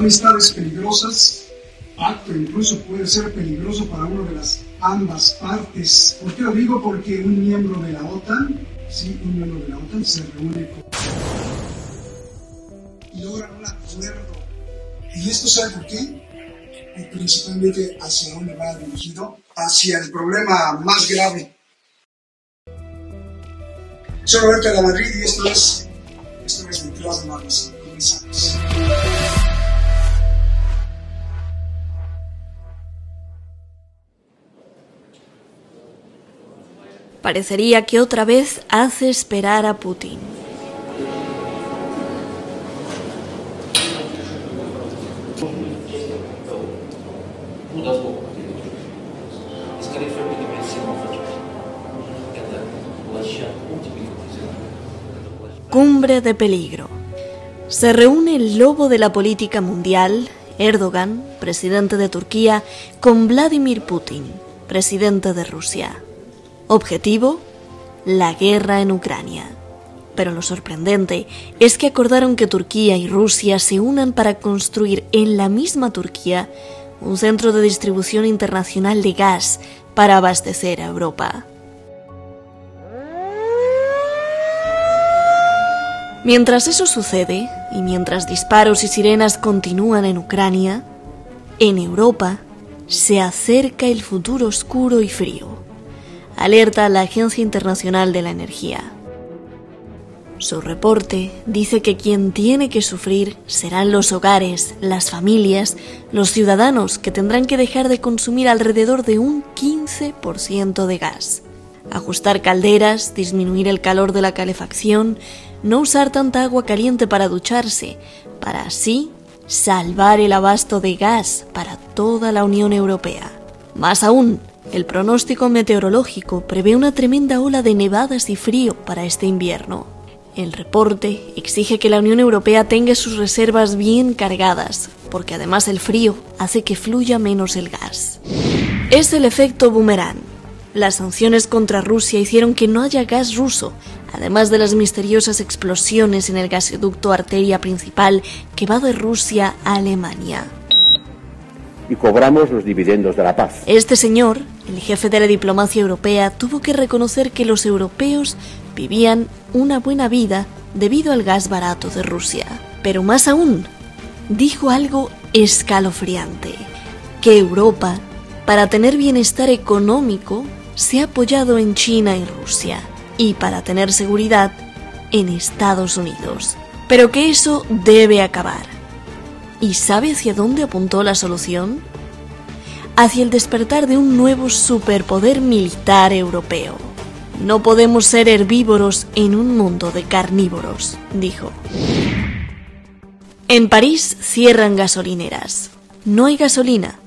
amistades peligrosas, pacto incluso puede ser peligroso para una de las ambas partes. ¿Por qué lo digo? Porque un miembro de la OTAN, sí, un miembro de la OTAN se reúne con... y logran un acuerdo. ¿Y esto sabe por qué? Y principalmente hacia dónde va dirigido, hacia el problema más grave. Soy Roberto de la Madrid y esto es Mentiras de Manos. Comenzamos. Parecería que otra vez hace esperar a Putin. Cumbre de peligro. Se reúne el lobo de la política mundial, Erdogan, presidente de Turquía, con Vladimir Putin, presidente de Rusia. Objetivo: la guerra en Ucrania. Pero lo sorprendente es que acordaron que Turquía y Rusia se unan para construir en la misma Turquía un centro de distribución internacional de gas para abastecer a Europa. Mientras eso sucede, y mientras disparos y sirenas continúan en Ucrania, en Europa se acerca el futuro oscuro y frío, alerta a la Agencia Internacional de la Energía. Su reporte dice que quien tiene que sufrir serán los hogares, las familias, los ciudadanos, que tendrán que dejar de consumir alrededor de un 15% de gas. Ajustar calderas, disminuir el calor de la calefacción, no usar tanta agua caliente para ducharse, para así salvar el abasto de gas para toda la Unión Europea. Más aún, el pronóstico meteorológico prevé una tremenda ola de nevadas y frío para este invierno. El reporte exige que la Unión Europea tenga sus reservas bien cargadas, porque además el frío hace que fluya menos el gas. Es el efecto boomerang. Las sanciones contra Rusia hicieron que no haya gas ruso, además de las misteriosas explosiones en el gasoducto arteria principal que va de Rusia a Alemania. Y cobramos los dividendos de la paz. Este señor, el jefe de la diplomacia europea, tuvo que reconocer que los europeos vivían una buena vida debido al gas barato de Rusia. Pero más aún, dijo algo escalofriante: que Europa, para tener bienestar económico, se ha apoyado en China y Rusia, y para tener seguridad, en Estados Unidos. Pero que eso debe acabar. ¿Y sabe hacia dónde apuntó la solución? Hacia el despertar de un nuevo superpoder militar europeo. No podemos ser herbívoros en un mundo de carnívoros, dijo. En París cierran gasolineras. No hay gasolina.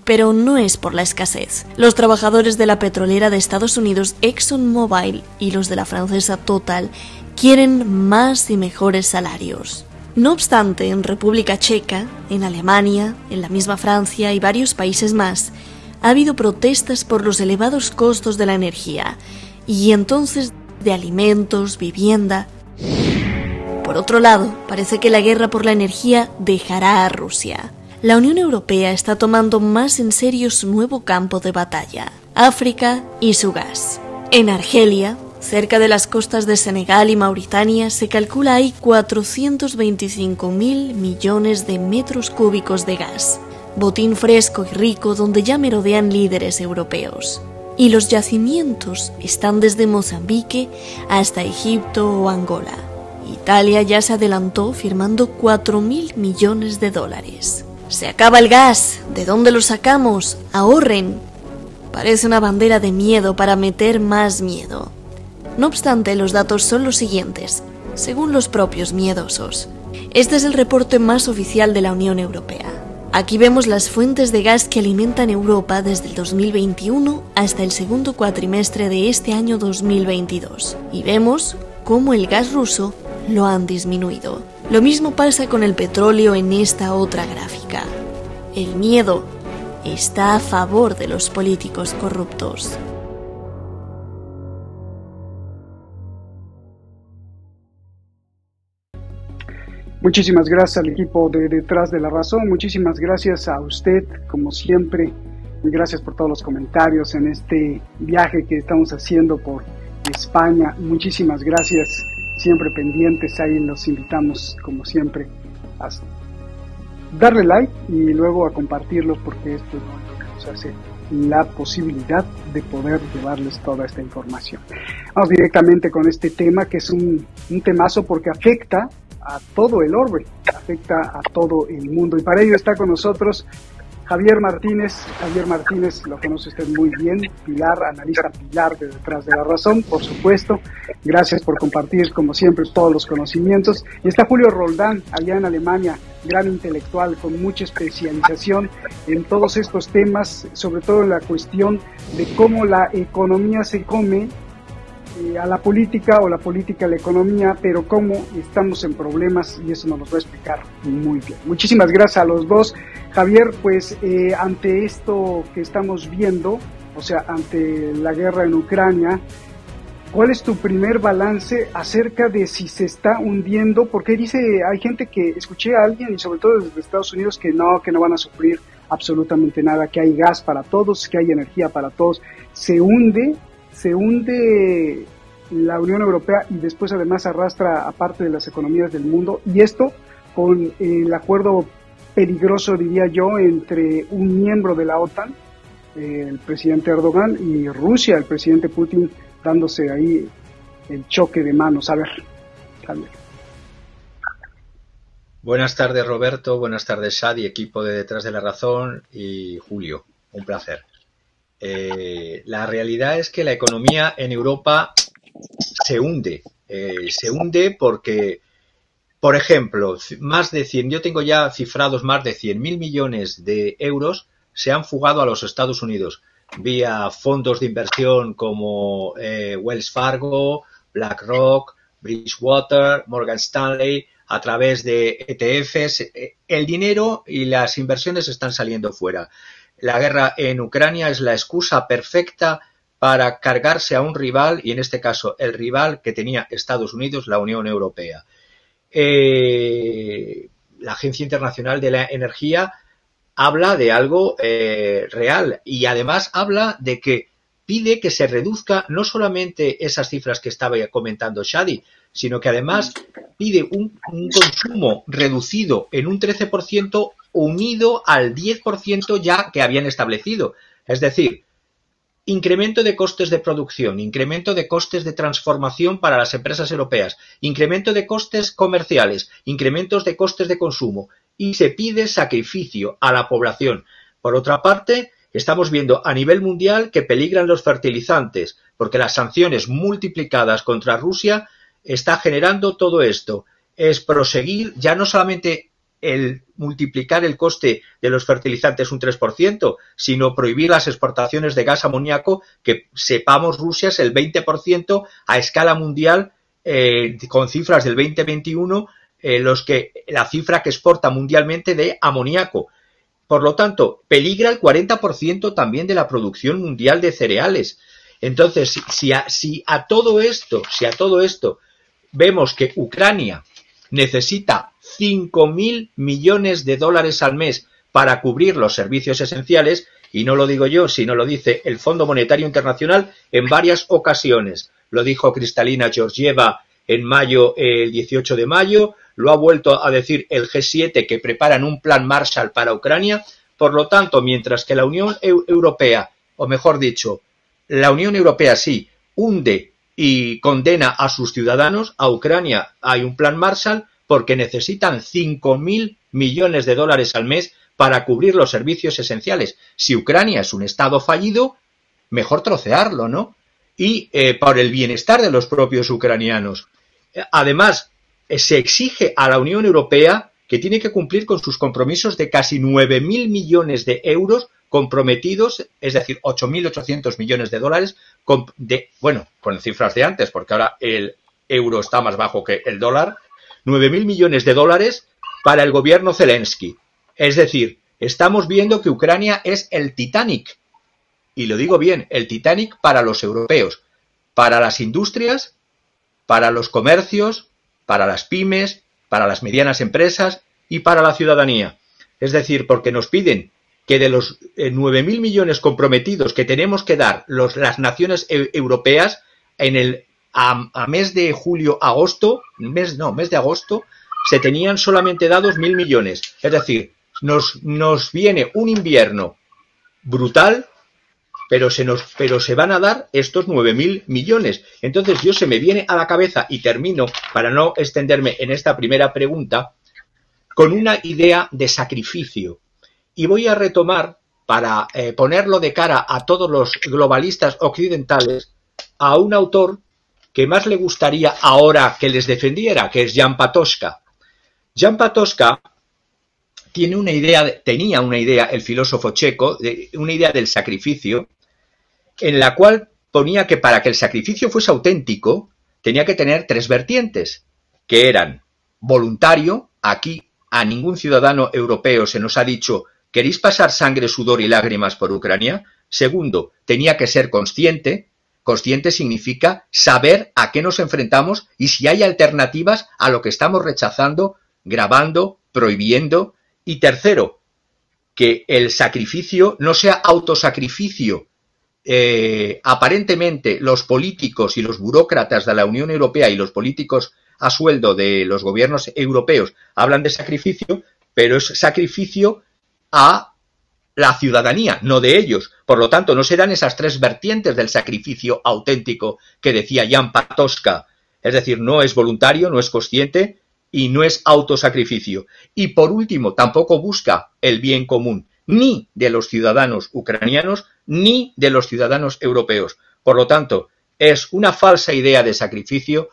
Pero no es por la escasez. Los trabajadores de la petrolera de Estados Unidos ExxonMobil y los de la francesa Total quieren más y mejores salarios. No obstante, en República Checa, en Alemania, en la misma Francia y varios países más, ha habido protestas por los elevados costos de la energía y entonces de alimentos, vivienda. Por otro lado, parece que la guerra por la energía dejará a Rusia. La Unión Europea está tomando más en serio su nuevo campo de batalla, África y su gas. En Argelia, cerca de las costas de Senegal y Mauritania, se calcula hay 425.000 millones de metros cúbicos de gas, botín fresco y rico donde ya merodean líderes europeos. Y los yacimientos están desde Mozambique hasta Egipto o Angola. Italia ya se adelantó firmando 4.000 millones de dólares. Se acaba el gas. ¿De dónde lo sacamos? Ahorren. Parece una bandera de miedo para meter más miedo. No obstante, los datos son los siguientes, según los propios miedosos. Este es el reporte más oficial de la Unión Europea. Aquí vemos las fuentes de gas que alimentan Europa desde el 2021 hasta el segundo cuatrimestre de este año 2022. Y vemos cómo el gas ruso lo han disminuido. Lo mismo pasa con el petróleo en esta otra gráfica. El miedo está a favor de los políticos corruptos. Muchísimas gracias al equipo de Detrás de la Razón, muchísimas gracias a usted, como siempre, y gracias por todos los comentarios en este viaje que estamos haciendo por España. Muchísimas gracias, siempre pendientes, ahí los invitamos, como siempre, a darle like y luego a compartirlos, porque esto es lo que nos hace la posibilidad de poder llevarles toda esta información. Vamos directamente con este tema, que es un temazo porque afecta a todo el orbe, afecta a todo el mundo, y para ello está con nosotros Javier Martínez. Javier Martínez lo conoce usted muy bien, analista pilar de Detrás de la Razón, por supuesto. Gracias por compartir, como siempre, todos los conocimientos. Y está Julio Roldán, allá en Alemania, gran intelectual con mucha especialización en todos estos temas, sobre todo en la cuestión de cómo la economía se come a la política, o la política a la economía, pero cómo estamos en problemas, y eso nos lo va a explicar muy bien. Muchísimas gracias a los dos. Javier, pues ante esto que estamos viendo, o sea, ante la guerra en Ucrania, ¿cuál es tu primer balance acerca de si se está hundiendo? Porque hay gente que, escuché a alguien, y sobre todo desde Estados Unidos, que no van a sufrir absolutamente nada, que hay gas para todos, que hay energía para todos. Se hunde la Unión Europea, y después además arrastra a parte de las economías del mundo, y esto con el acuerdo peligroso, diría yo, entre un miembro de la OTAN, el presidente Erdogan, y Rusia, el presidente Putin, dándose ahí el choque de manos. A ver, Javier. Buenas tardes, Roberto, buenas tardes, Shadi, equipo de Detrás de la Razón, y Julio, un placer. La realidad es que la economía en Europa se hunde porque, por ejemplo, yo tengo ya cifrados más de 100.000 millones de euros se han fugado a los Estados Unidos vía fondos de inversión como Wells Fargo, BlackRock, Bridgewater, Morgan Stanley, a través de ETFs. El dinero y las inversiones están saliendo fuera. La guerra en Ucrania es la excusa perfecta para cargarse a un rival, y en este caso el rival que tenía Estados Unidos, la Unión Europea. La Agencia Internacional de la Energía habla de algo real, y además habla de que pide que se reduzca no solamente esas cifras que estaba comentando Shadi, sino que además pide un consumo reducido en un 13%, unido al 10% ya que habían establecido. Es decir, incremento de costes de producción, incremento de costes de transformación para las empresas europeas, incremento de costes comerciales, incrementos de costes de consumo, y se pide sacrificio a la población. Por otra parte, estamos viendo a nivel mundial que peligran los fertilizantes, porque las sanciones multiplicadas contra Rusia está generando todo esto. Es proseguir ya no solamente el multiplicar el coste de los fertilizantes un 3%, sino prohibir las exportaciones de gas amoníaco, que sepamos Rusia es el 20% a escala mundial, con cifras del 2021, la cifra que exporta mundialmente de amoníaco. Por lo tanto, peligra el 40% también de la producción mundial de cereales. Entonces, si a todo esto vemos que Ucrania necesita 5.000 millones de dólares al mes para cubrir los servicios esenciales, y no lo digo yo, sino lo dice el Fondo Monetario Internacional en varias ocasiones. Lo dijo Kristalina Georgieva en mayo, el 18 de mayo, lo ha vuelto a decir el G7, que preparan un plan Marshall para Ucrania. Por lo tanto, mientras que la Unión Europea, o mejor dicho, la Unión Europea sí hunde y condena a sus ciudadanos, a Ucrania hay un plan Marshall porque necesitan 5.000 millones de dólares al mes para cubrir los servicios esenciales. Si Ucrania es un Estado fallido, mejor trocearlo, ¿no? Y por el bienestar de los propios ucranianos. Además, se exige a la Unión Europea que tiene que cumplir con sus compromisos de casi 9.000 millones de euros comprometidos, es decir, 8.800 millones de dólares, con cifras de antes, porque ahora el euro está más bajo que el dólar, 9.000 millones de dólares para el gobierno Zelensky. Es decir, estamos viendo que Ucrania es el Titanic, y lo digo bien, el Titanic para los europeos, para las industrias, para los comercios, para las pymes, para las medianas empresas y para la ciudadanía. Es decir, porque nos piden que de los 9.000 millones comprometidos que tenemos que dar las naciones europeas a mes de julio-agosto, mes de agosto, se tenían solamente dados 1.000 millones. Es decir, nos viene un invierno brutal, pero se van a dar estos 9.000 millones. Entonces se me viene a la cabeza, y termino para no extenderme en esta primera pregunta, con una idea de sacrificio. Y voy a retomar, para ponerlo de cara a todos los globalistas occidentales, a un autor que más le gustaría ahora que les defendiera, que es Jan Patočka. Jan Patočka tenía una idea, el filósofo checo, una idea del sacrificio, en la cual ponía que para que el sacrificio fuese auténtico, tenía que tener 3 vertientes, que eran voluntario. Aquí a ningún ciudadano europeo se nos ha dicho: ¿queréis pasar sangre, sudor y lágrimas por Ucrania? Segundo, tenía que ser consciente. Consciente significa saber a qué nos enfrentamos y si hay alternativas a lo que estamos rechazando, grabando, prohibiendo. Y tercero, que el sacrificio no sea autosacrificio. Aparentemente los políticos y los burócratas de la Unión Europea y los políticos a sueldo de los gobiernos europeos hablan de sacrificio, pero es sacrificio a la ciudadanía, no de ellos. Por lo tanto, no se dan esas 3 vertientes del sacrificio auténtico que decía Jan Patočka. Es decir, no es voluntario, no es consciente y no es autosacrificio. Y por último, tampoco busca el bien común, ni de los ciudadanos ucranianos, ni de los ciudadanos europeos. Por lo tanto, es una falsa idea de sacrificio,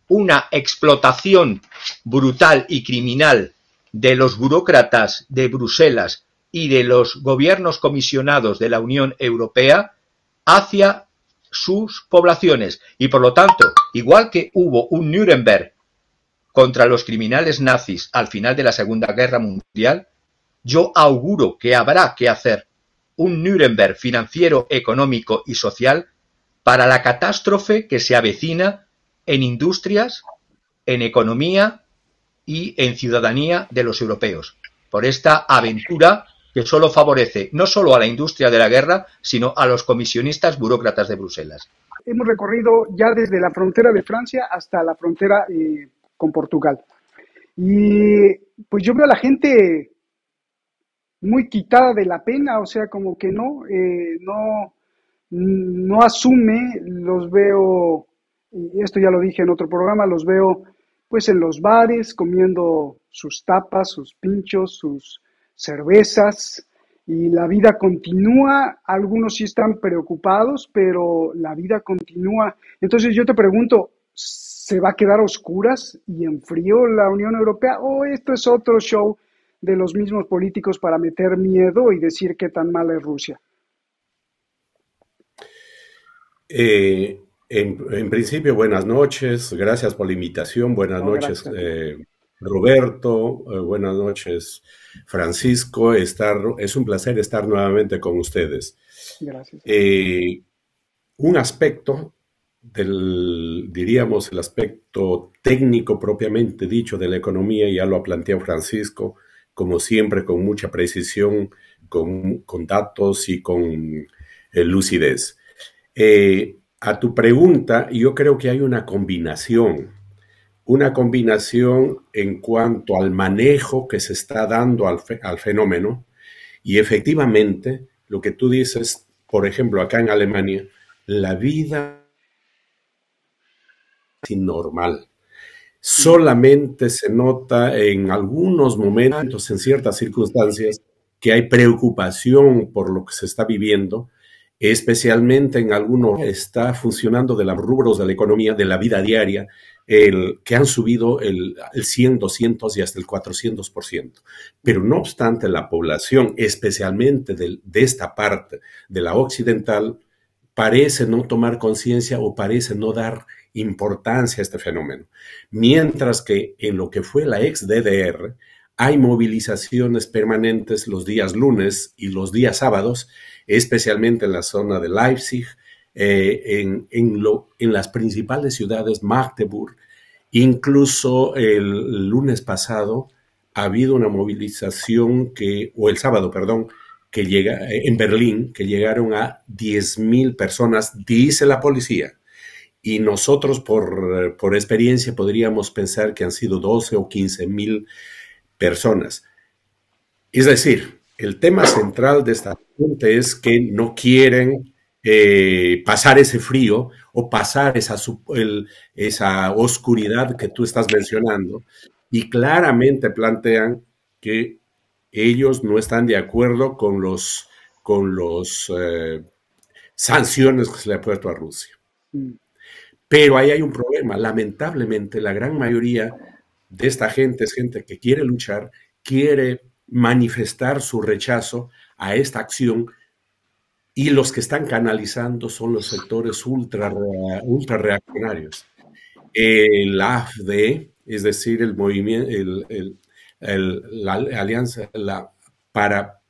una explotación brutal y criminal de los burócratas de Bruselas y de los gobiernos comisionados de la Unión Europea hacia sus poblaciones. Y por lo tanto, igual que hubo un Nuremberg contra los criminales nazis al final de la Segunda Guerra Mundial, yo auguro que habrá que hacer un Nuremberg financiero, económico y social para la catástrofe que se avecina en industrias, en economía y en ciudadanía de los europeos, por esta aventura que solo favorece no solo a la industria de la guerra, sino a los comisionistas burócratas de Bruselas. Hemos recorrido ya desde la frontera de Francia hasta la frontera con Portugal. Y pues yo veo a la gente muy quitada de la pena, o sea, como que no asume. Los veo, y esto ya lo dije en otro programa, los veo pues en los bares comiendo sus tapas, sus pinchos, sus cervezas, y la vida continúa. Algunos sí están preocupados, pero la vida continúa. Entonces yo te pregunto, ¿se va a quedar a oscuras y en frío la Unión Europea, o esto es otro show de los mismos políticos para meter miedo y decir qué tan mala es Rusia? En principio, buenas noches, gracias por la invitación, buenas noches Roberto, buenas noches Francisco, es un placer estar nuevamente con ustedes. Gracias. Un aspecto diríamos, el aspecto técnico propiamente dicho de la economía, ya lo ha planteado Francisco, como siempre con mucha precisión, con datos y con lucidez. A tu pregunta, yo creo que hay una combinación en cuanto al manejo que se está dando al fenómeno, y efectivamente, lo que tú dices, por ejemplo, acá en Alemania, la vida es normal. Solamente se nota en algunos momentos, en ciertas circunstancias, que hay preocupación por lo que se está viviendo, especialmente en algunos está funcionando de los rubros de la economía, de la vida diaria, que han subido el 100, 200 y hasta el 400%. Pero no obstante, la población, especialmente de esta parte de la occidental, parece no tomar conciencia o parece no dar importancia a este fenómeno. Mientras que en lo que fue la ex DDR, hay movilizaciones permanentes los días lunes y los días sábados, especialmente en la zona de Leipzig, en las principales ciudades, Magdeburg, Incluso el lunes pasado ha habido una movilización o el sábado, perdón, que llega en Berlín, que llegaron a 10.000 personas, dice la policía. Y nosotros, por experiencia, podríamos pensar que han sido 12 o 15.000 personas. Es decir, el tema central de esta gente es que no quieren pasar ese frío o pasar esa oscuridad que tú estás mencionando, y claramente plantean que ellos no están de acuerdo con los sanciones que se le ha puesto a Rusia. Pero ahí hay un problema. Lamentablemente, la gran mayoría de esta gente es gente que quiere luchar, quiere manifestar su rechazo a esta acción, y los que están canalizando son los sectores ultra reaccionarios. El AfD, es decir, el movimiento, la alianza,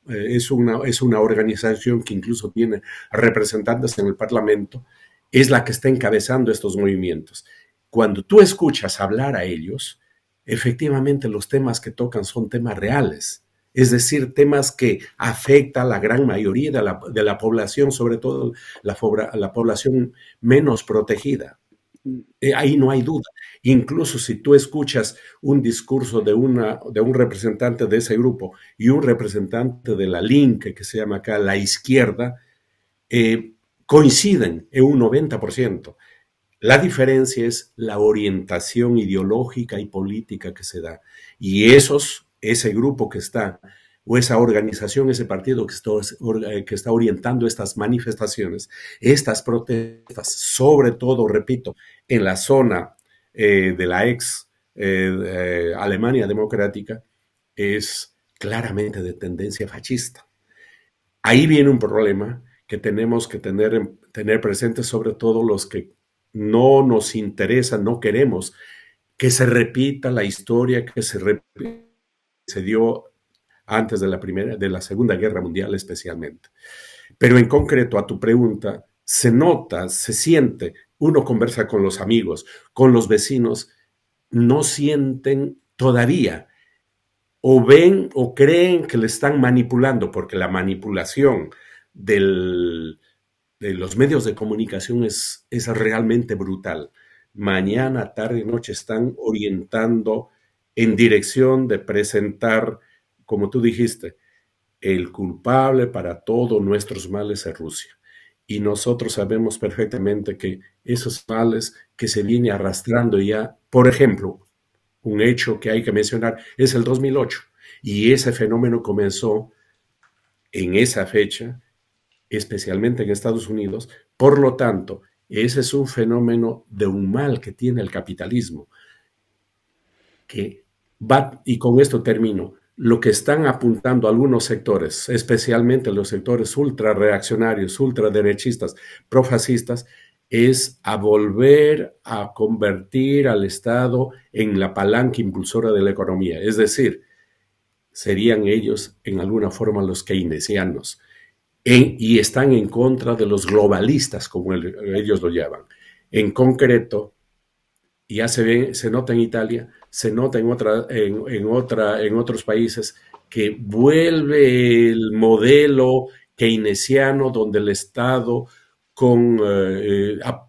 es una organización que incluso tiene representantes en el Parlamento, es la que está encabezando estos movimientos. Cuando tú escuchas hablar a ellos, efectivamente los temas que tocan son temas reales, es decir, temas que afectan a la gran mayoría de la población, sobre todo la población menos protegida. Ahí no hay duda. Incluso si tú escuchas un discurso de un representante de ese grupo y un representante de la Linke, que se llama acá la izquierda, coinciden en un 90%. La diferencia es la orientación ideológica y política que se da. Y ese grupo que está, o esa organización, ese partido que está orientando estas manifestaciones, estas protestas, sobre todo, repito, en la zona de la ex Alemania democrática, es claramente de tendencia fascista. Ahí viene un problema que tenemos que tener presente, sobre todo los que no nos interesa, no queremos que se repita la historia que se dio antes de la Segunda Guerra Mundial especialmente. Pero en concreto a tu pregunta, se nota, se siente, uno conversa con los amigos, con los vecinos, no sienten todavía, o ven o creen que le están manipulando, porque la manipulación de los medios de comunicación es realmente brutal. Mañana, tarde y noche están orientando en dirección de presentar, como tú dijiste, el culpable para todos nuestros males es Rusia. Y nosotros sabemos perfectamente que esos males que se viene arrastrando ya, por ejemplo, un hecho que hay que mencionar es el 2008, y ese fenómeno comenzó en esa fecha, especialmente en Estados Unidos. Por lo tanto, ese es un fenómeno de un mal que tiene el capitalismo, que va, y con esto termino, lo que están apuntando algunos sectores, especialmente los sectores ultra reaccionarios, ultraderechistas, profascistas, es a volver a convertir al Estado en la palanca impulsora de la economía. Es decir, serían ellos en alguna forma los keynesianos, y están en contra de los globalistas, como ellos lo llaman. En concreto, ya se nota en Italia, se nota en otros países, que vuelve el modelo keynesiano donde el Estado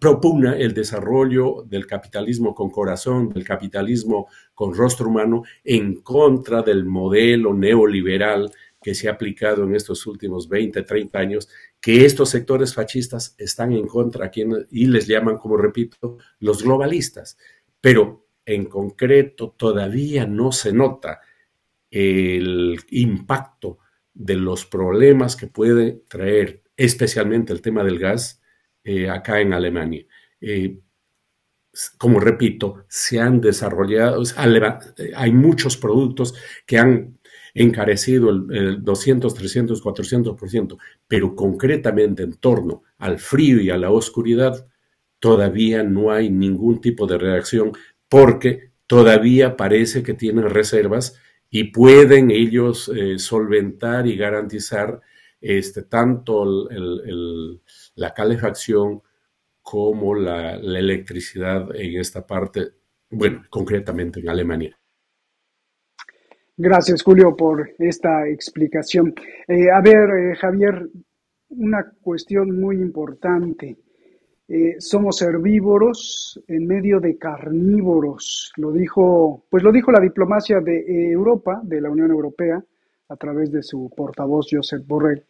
propugna el desarrollo del capitalismo con corazón, del capitalismo con rostro humano, en contra del modelo neoliberal que se ha aplicado en estos últimos 20, 30 años, que estos sectores fascistas están en contra, y les llaman, como repito, los globalistas. Pero en concreto todavía no se nota el impacto de los problemas que puede traer, especialmente el tema del gas, acá en Alemania. Como repito, se han desarrollado, hay muchos productos que han encarecido el 200, 300, 400%, pero concretamente en torno al frío y a la oscuridad, todavía no hay ningún tipo de reacción, porque todavía parece que tienen reservas y pueden ellos solventar y garantizar tanto la calefacción como la electricidad en esta parte bueno, concretamente en Alemania. Gracias, Julio, por esta explicación. Javier, una cuestión muy importante. Somos herbívoros en medio de carnívoros. Lo dijo la diplomacia de Europa, de la Unión Europea, a través de su portavoz Josep Borrell.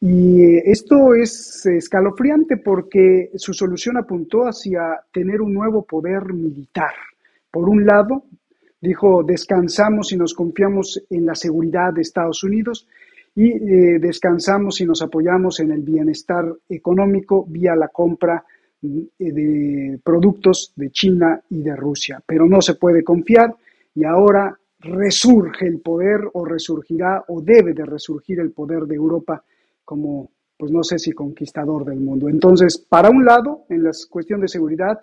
Y esto es escalofriante porque su solución apuntó hacia tener un nuevo poder militar. Por un lado, dijo, descansamos y nos confiamos en la seguridad de Estados Unidos y descansamos y nos apoyamos en el bienestar económico vía la compra de productos de China y de Rusia. Pero no se puede confiar y ahora resurge el poder o resurgirá o debe de resurgir el poder de Europa como, pues no sé si conquistador del mundo. Entonces, para un lado, en la cuestión de seguridad,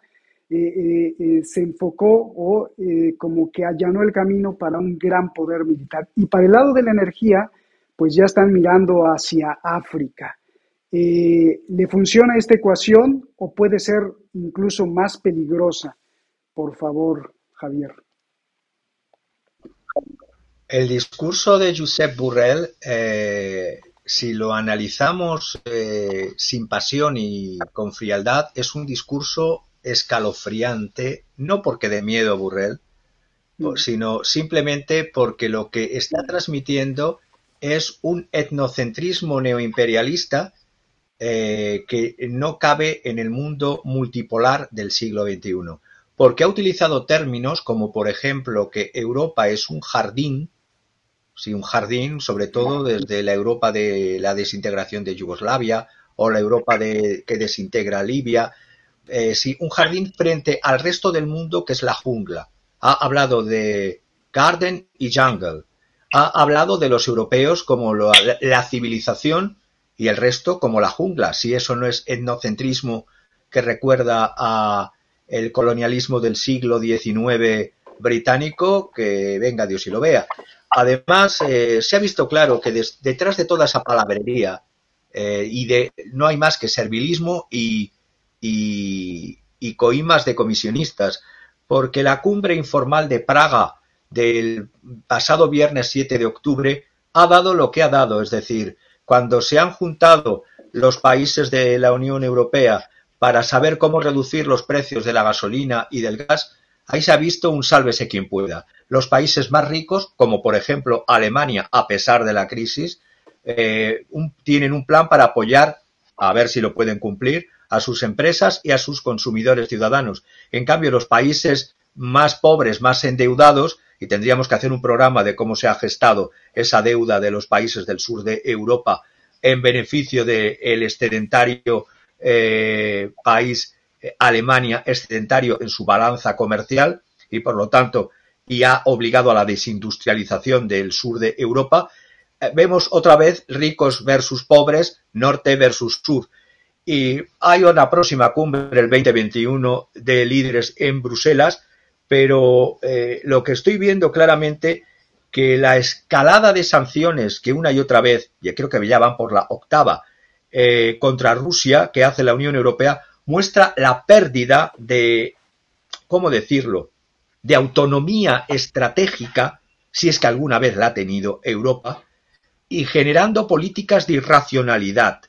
se enfocó como que allanó el camino para un gran poder militar. Y para el lado de la energía, pues ya están mirando hacia África. ¿Le funciona esta ecuación o puede ser incluso más peligrosa? Por favor, Javier. El discurso de Josep Borrell, si lo analizamos sin pasión y con frialdad, es un discurso escalofriante, no porque dé miedo a Borrell, sino simplemente porque lo que está transmitiendo es un etnocentrismo neoimperialista que no cabe en el mundo multipolar del siglo XXI, porque ha utilizado términos como, por ejemplo, que Europa es un jardín, sí, un jardín, sobre todo desde la Europa de la desintegración de Yugoslavia o la Europa que desintegra Libia, sí, un jardín frente al resto del mundo que es la jungla. Ha hablado de garden y jungle. Ha hablado de los europeos como la civilización y el resto como la jungla. Si eso no es etnocentrismo que recuerda a el colonialismo del siglo XIX británico, que venga Dios y lo vea. Además, se ha visto claro que detrás de toda esa palabrería no hay más que servilismo y coimas de comisionistas, porque la cumbre informal de Praga del pasado viernes 7 de octubre ha dado lo que ha dado, es decir, cuando se han juntado los países de la Unión Europea para saber cómo reducir los precios de la gasolina y del gas, ahí se ha visto un sálvese quien pueda. Los países más ricos, como por ejemplo Alemania, a pesar de la crisis, tienen un plan para apoyar, a ver si lo pueden cumplir, a sus empresas y a sus consumidores ciudadanos. En cambio, los países más pobres, más endeudados, y tendríamos que hacer un programa de cómo se ha gestado esa deuda de los países del sur de Europa en beneficio del excedentario país Alemania, excedentario en su balanza comercial y por lo tanto y ha obligado a la desindustrialización del sur de Europa. Vemos otra vez ricos versus pobres, norte versus sur. Y hay una próxima cumbre, el 2021, de líderes en Bruselas, pero lo que estoy viendo claramente que la escalada de sanciones que una y otra vez, y creo que ya van por la octava, contra Rusia, que hace la Unión Europea, muestra la pérdida de, ¿cómo decirlo?, de autonomía estratégica, si es que alguna vez la ha tenido Europa, y generando políticas de irracionalidad.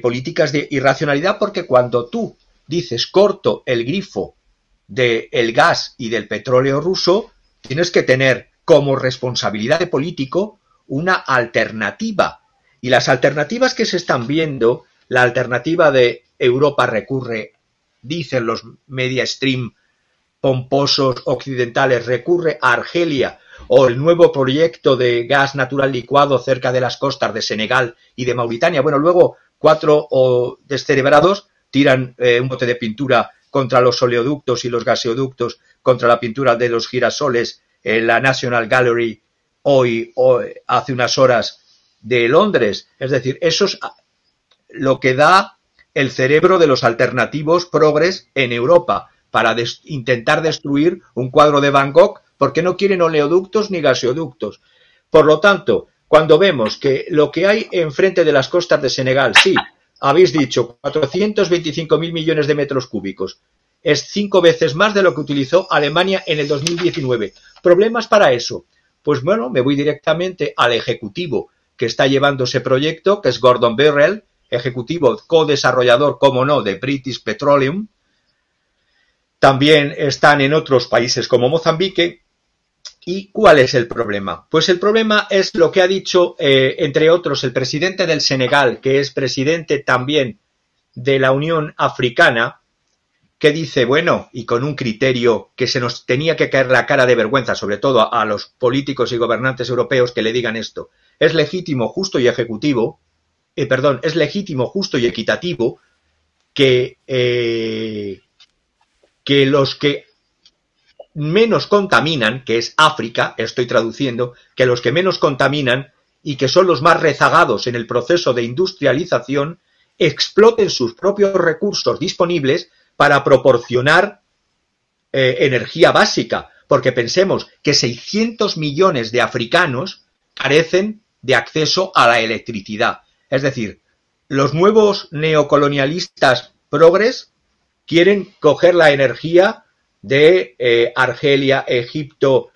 Políticas de irracionalidad porque cuando tú dices corto el grifo del gas y del petróleo ruso, tienes que tener como responsabilidad de político una alternativa. Y las alternativas que se están viendo, la alternativa de Europa recurre, dicen los media stream pomposos occidentales, recurre a Argelia o el nuevo proyecto de gas natural licuado cerca de las costas de Senegal y de Mauritania. Bueno, luego 4 descerebrados tiran un bote de pintura contra los oleoductos y los gaseoductos, contra la pintura de los girasoles en la National Gallery hoy hace unas horas de Londres. Es decir, eso es lo que da el cerebro de los alternativos progres en Europa para intentar destruir un cuadro de Van Gogh porque no quieren oleoductos ni gaseoductos. Por lo tanto, cuando vemos que lo que hay enfrente de las costas de Senegal, sí, habéis dicho 425.000 millones de metros cúbicos, Es 5 veces más de lo que utilizó Alemania en el 2019. ¿Problemas para eso? Pues bueno, me voy directamente al ejecutivo que está llevando ese proyecto, que es Gordon Birrell, ejecutivo co-desarrollador, como no, de British Petroleum. También están en otros países como Mozambique. ¿Y cuál es el problema? Pues el problema es lo que ha dicho, entre otros, el presidente del Senegal, que es presidente también de la Unión Africana, que dice, bueno, y con un criterio que se nos tenía que caer la cara de vergüenza, sobre todo a los políticos y gobernantes europeos que le digan esto, es legítimo, justo y ejecutivo, es legítimo, justo y equitativo que los que menos contaminan, que es África, estoy traduciendo, que los que menos contaminan y que son los más rezagados en el proceso de industrialización, exploten sus propios recursos disponibles para proporcionar energía básica, porque pensemos que 600 millones de africanos carecen de acceso a la electricidad. Es decir, los nuevos neocolonialistas progres quieren coger la energía de Argelia, Egipto.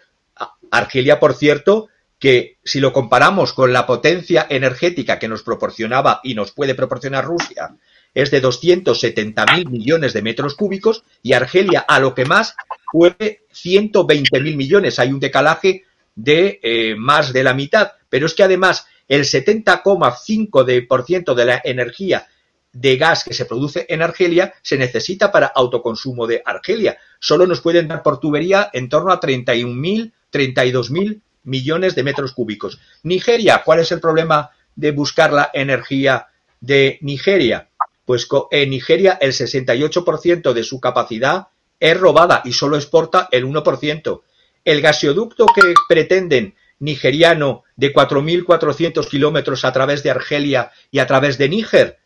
Argelia, por cierto, que si lo comparamos con la potencia energética que nos proporcionaba y nos puede proporcionar Rusia, es de 270.000 millones de metros cúbicos, y Argelia a lo que más fue 120.000 millones. Hay un decalaje de más de la mitad, pero es que además el 70,5% de la energía de gas que se produce en Argelia se necesita para autoconsumo de Argelia. Solo nos pueden dar por tubería en torno a 31.000, 32.000 millones de metros cúbicos. Nigeria, ¿cuál es el problema de buscar la energía de Nigeria? Pues en Nigeria el 68% de su capacidad es robada y solo exporta el 1%. El gasoducto que pretenden nigeriano de 4.400 kilómetros a través de Argelia y a través de Níger,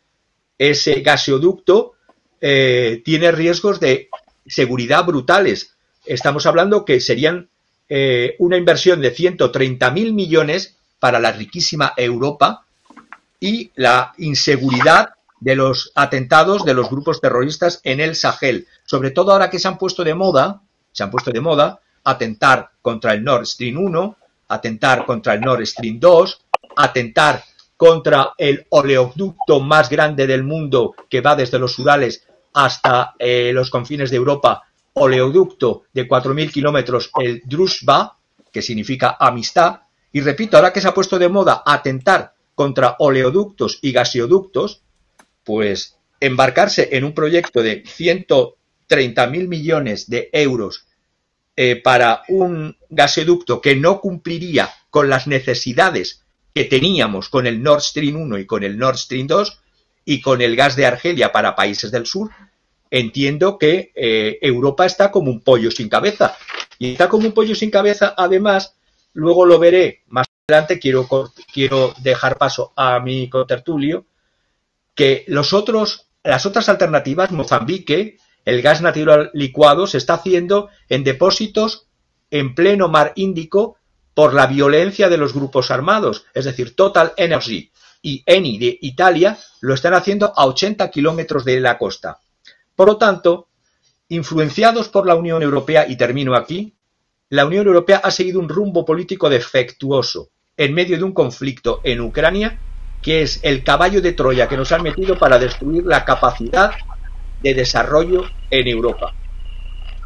ese gasoducto tiene riesgos de seguridad brutales. Estamos hablando que serían una inversión de 130.000 millones para la riquísima Europa, y la inseguridad de los atentados de los grupos terroristas en el Sahel, sobre todo ahora que se han puesto de moda atentar contra el Nord Stream 1, atentar contra el Nord Stream 2, atentar contra el oleoducto más grande del mundo que va desde los Urales hasta los confines de Europa, oleoducto de 4.000 kilómetros, el Druzhba, que significa amistad. Y repito, ahora que se ha puesto de moda atentar contra oleoductos y gasoductos, pues embarcarse en un proyecto de 130.000 millones de euros para un gasoducto que no cumpliría con las necesidades que teníamos con el Nord Stream 1 y con el Nord Stream 2 y con el gas de Argelia para países del sur, entiendo que Europa está como un pollo sin cabeza. Y está como un pollo sin cabeza, además, luego lo veré más adelante, quiero dejar paso a mi contertulio, que las otras alternativas, Mozambique, el gas natural licuado se está haciendo en depósitos en pleno mar Índico por la violencia de los grupos armados, es decir, Total Energy y Eni de Italia lo están haciendo a 80 kilómetros de la costa. Por lo tanto, influenciados por la Unión Europea, y termino aquí, la Unión Europea ha seguido un rumbo político defectuoso en medio de un conflicto en Ucrania que es el caballo de Troya que nos han metido para destruir la capacidad de desarrollo en Europa.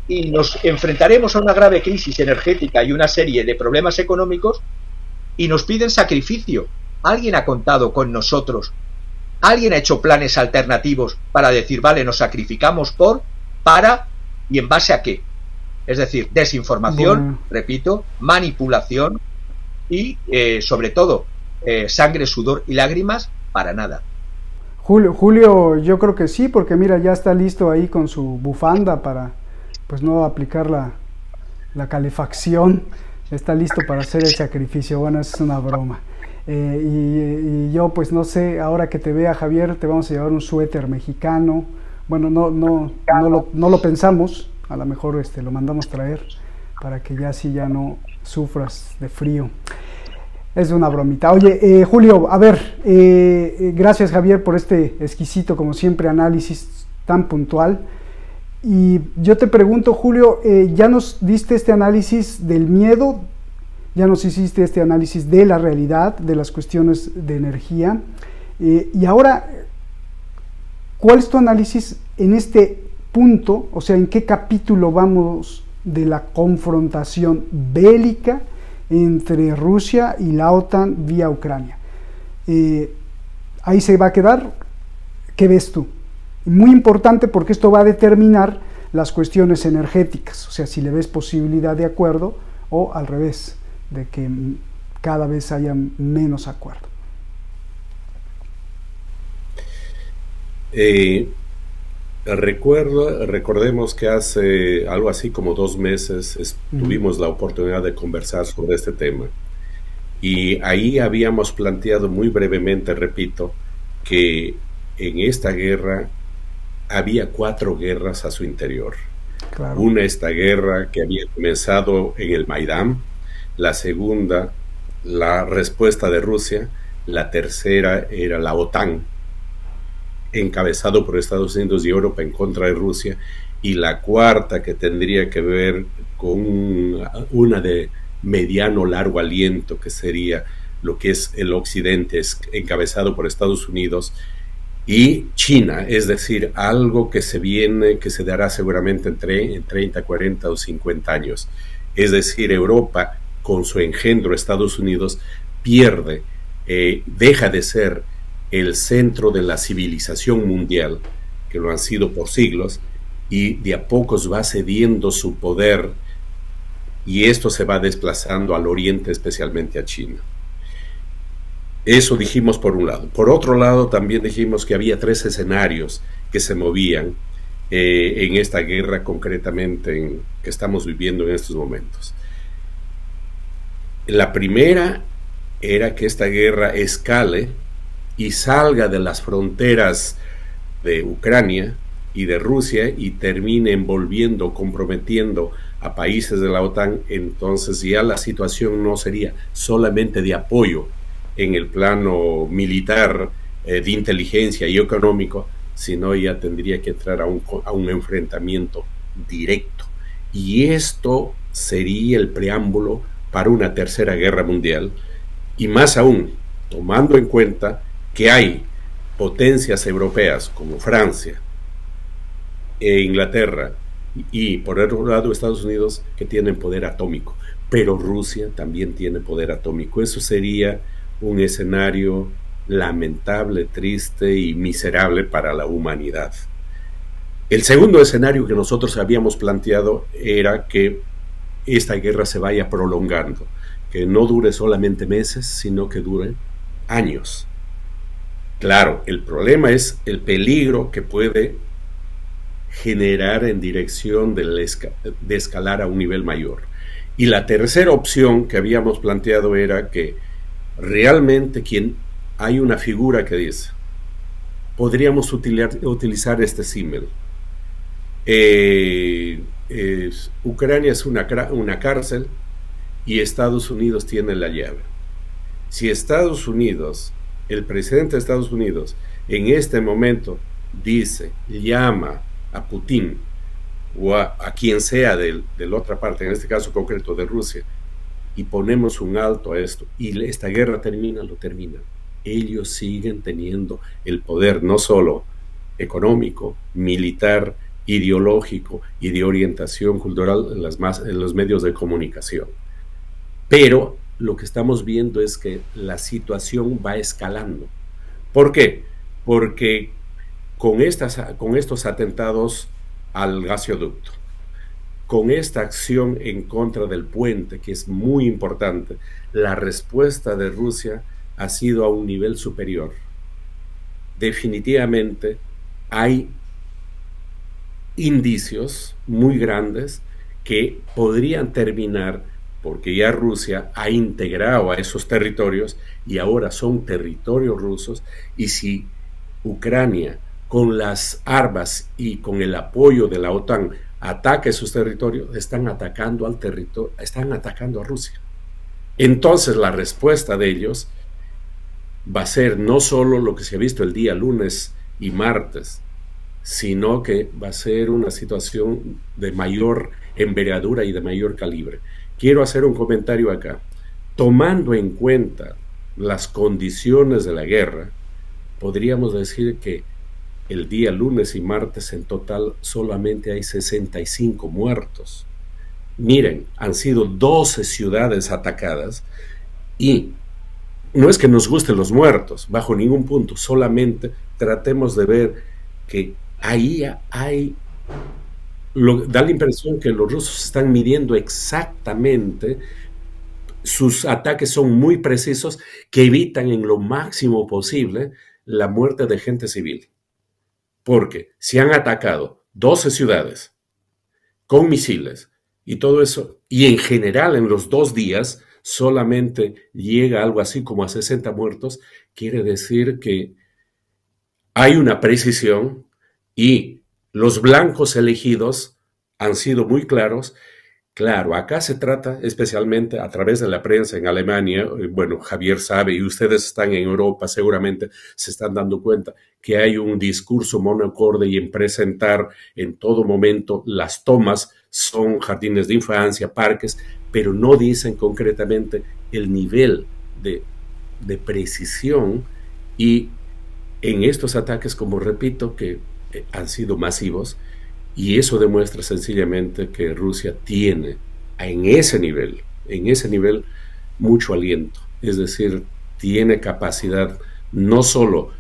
Y nos enfrentaremos a una grave crisis energética y una serie de problemas económicos, y nos piden sacrificio. ¿Alguien ha contado con nosotros? ¿Alguien ha hecho planes alternativos para decir, vale, nos sacrificamos para y en base a qué? Es decir, desinformación, repito, manipulación y, sobre todo, sangre, sudor y lágrimas para nada. Julio, yo creo que sí, porque mira, ya está listo ahí con su bufanda para, pues, no aplicar la calefacción. Está listo para hacer el sacrificio. Bueno, eso es una broma. Y yo, pues no sé, ahora que te vea, Javier, te vamos a llevar un suéter mexicano. Bueno, no lo pensamos, a lo mejor lo mandamos traer para que ya así ya no sufras de frío. Es una bromita. Oye, Julio, a ver, gracias, Javier, por este exquisito, como siempre, análisis tan puntual. Y yo te pregunto, Julio, ya nos diste este análisis del miedo, ya nos hiciste este análisis de la realidad, de las cuestiones de energía, y ahora, ¿cuál es tu análisis en este punto? O sea, ¿en qué capítulo vamos de la confrontación bélica entre Rusia y la OTAN vía Ucrania? Ahí se va a quedar. ¿Qué ves tú? Muy importante, porque esto va a determinar las cuestiones energéticas, o sea, si le ves posibilidad de acuerdo o al revés, de que cada vez haya menos acuerdo. Recordemos que hace algo así como 2 meses tuvimos la oportunidad de conversar sobre este tema, y ahí habíamos planteado muy brevemente, repito, que en esta guerra había 4 guerras a su interior. Claro. Una, esta guerra que había comenzado en el Maidán; la segunda, la respuesta de Rusia; la tercera era la OTAN, encabezado por Estados Unidos y Europa en contra de Rusia; y la cuarta, que tendría que ver con una de mediano largo aliento, que sería lo que es el Occidente, encabezado por Estados Unidos y China, es decir, algo que se viene, que se dará seguramente en 30, 40 o 50 años. Es decir, Europa, con su engendro Estados Unidos, pierde, deja de ser el centro de la civilización mundial, que lo han sido por siglos, y de a pocos va cediendo su poder, y esto se va desplazando al oriente, especialmente a China. Eso dijimos por un lado. Por otro lado, también dijimos que había 3 escenarios que se movían en esta guerra, concretamente que estamos viviendo en estos momentos. La primera era que esta guerra escale y salga de las fronteras de Ucrania y de Rusia y termine envolviendo, comprometiendo a países de la OTAN. Entonces ya la situación no sería solamente de apoyo en el plano militar, de inteligencia y económico, sino ya tendría que entrar a un enfrentamiento directo. Y esto sería el preámbulo para una tercera guerra mundial, y más aún, tomando en cuenta que hay potencias europeas como Francia e Inglaterra, y por otro lado Estados Unidos, que tienen poder atómico, pero Rusia también tiene poder atómico. Eso sería un escenario lamentable, triste y miserable para la humanidad. El segundo escenario que nosotros habíamos planteado era que esta guerra se vaya prolongando, que no dure solamente meses, sino que dure años. Claro, el problema es el peligro que puede generar en dirección de escalar a un nivel mayor. Y la tercera opción que habíamos planteado era que realmente hay una figura que dice, podríamos utilizar este símil. Ucrania es una cárcel y Estados Unidos tiene la llave. Si Estados Unidos, el presidente de Estados Unidos, en este momento dice, llama a Putin o a quien sea de la otra parte, en este caso concreto de Rusia, y ponemos un alto a esto, y esta guerra termina, lo termina. Ellos siguen teniendo el poder, no solo económico, militar, ideológico y de orientación cultural en los medios de comunicación. Pero lo que estamos viendo es que la situación va escalando. ¿Por qué? Porque con estos atentados al gasoducto, con esta acción en contra del puente, que es muy importante, la respuesta de Rusia ha sido a un nivel superior. Definitivamente hay indicios muy grandes que podrían terminar, porque ya Rusia ha integrado a esos territorios y ahora son territorios rusos, y si Ucrania, con las armas y con el apoyo de la OTAN, ataca esos territorios, están atacando al territorio, están atacando a Rusia. Entonces la respuesta de ellos va a ser no solo lo que se ha visto el día lunes y martes, sino que va a ser una situación de mayor envergadura y de mayor calibre. Quiero hacer un comentario acá. Tomando en cuenta las condiciones de la guerra, podríamos decir que el día lunes y martes en total solamente hay 65 muertos. Miren, han sido 12 ciudades atacadas y no es que nos gusten los muertos, bajo ningún punto, solamente tratemos de ver que ahí da la impresión que los rusos están midiendo exactamente, sus ataques son muy precisos, que evitan en lo máximo posible la muerte de gente civil. Porque si han atacado 12 ciudades con misiles y todo eso, y en general en los 2 días solamente llega algo así como a 60 muertos, quiere decir que hay una precisión y los blancos elegidos han sido muy claros. Claro, acá se trata especialmente a través de la prensa en Alemania, bueno, Javier sabe y ustedes están en Europa, seguramente se están dando cuenta que hay un discurso monocorde y en presentar en todo momento las tomas son jardines de infancia, parques, pero no dicen concretamente el nivel de precisión y en estos ataques, como repito, que han sido masivos, y eso demuestra sencillamente que Rusia tiene en ese nivel, mucho aliento. Es decir, tiene capacidad no solo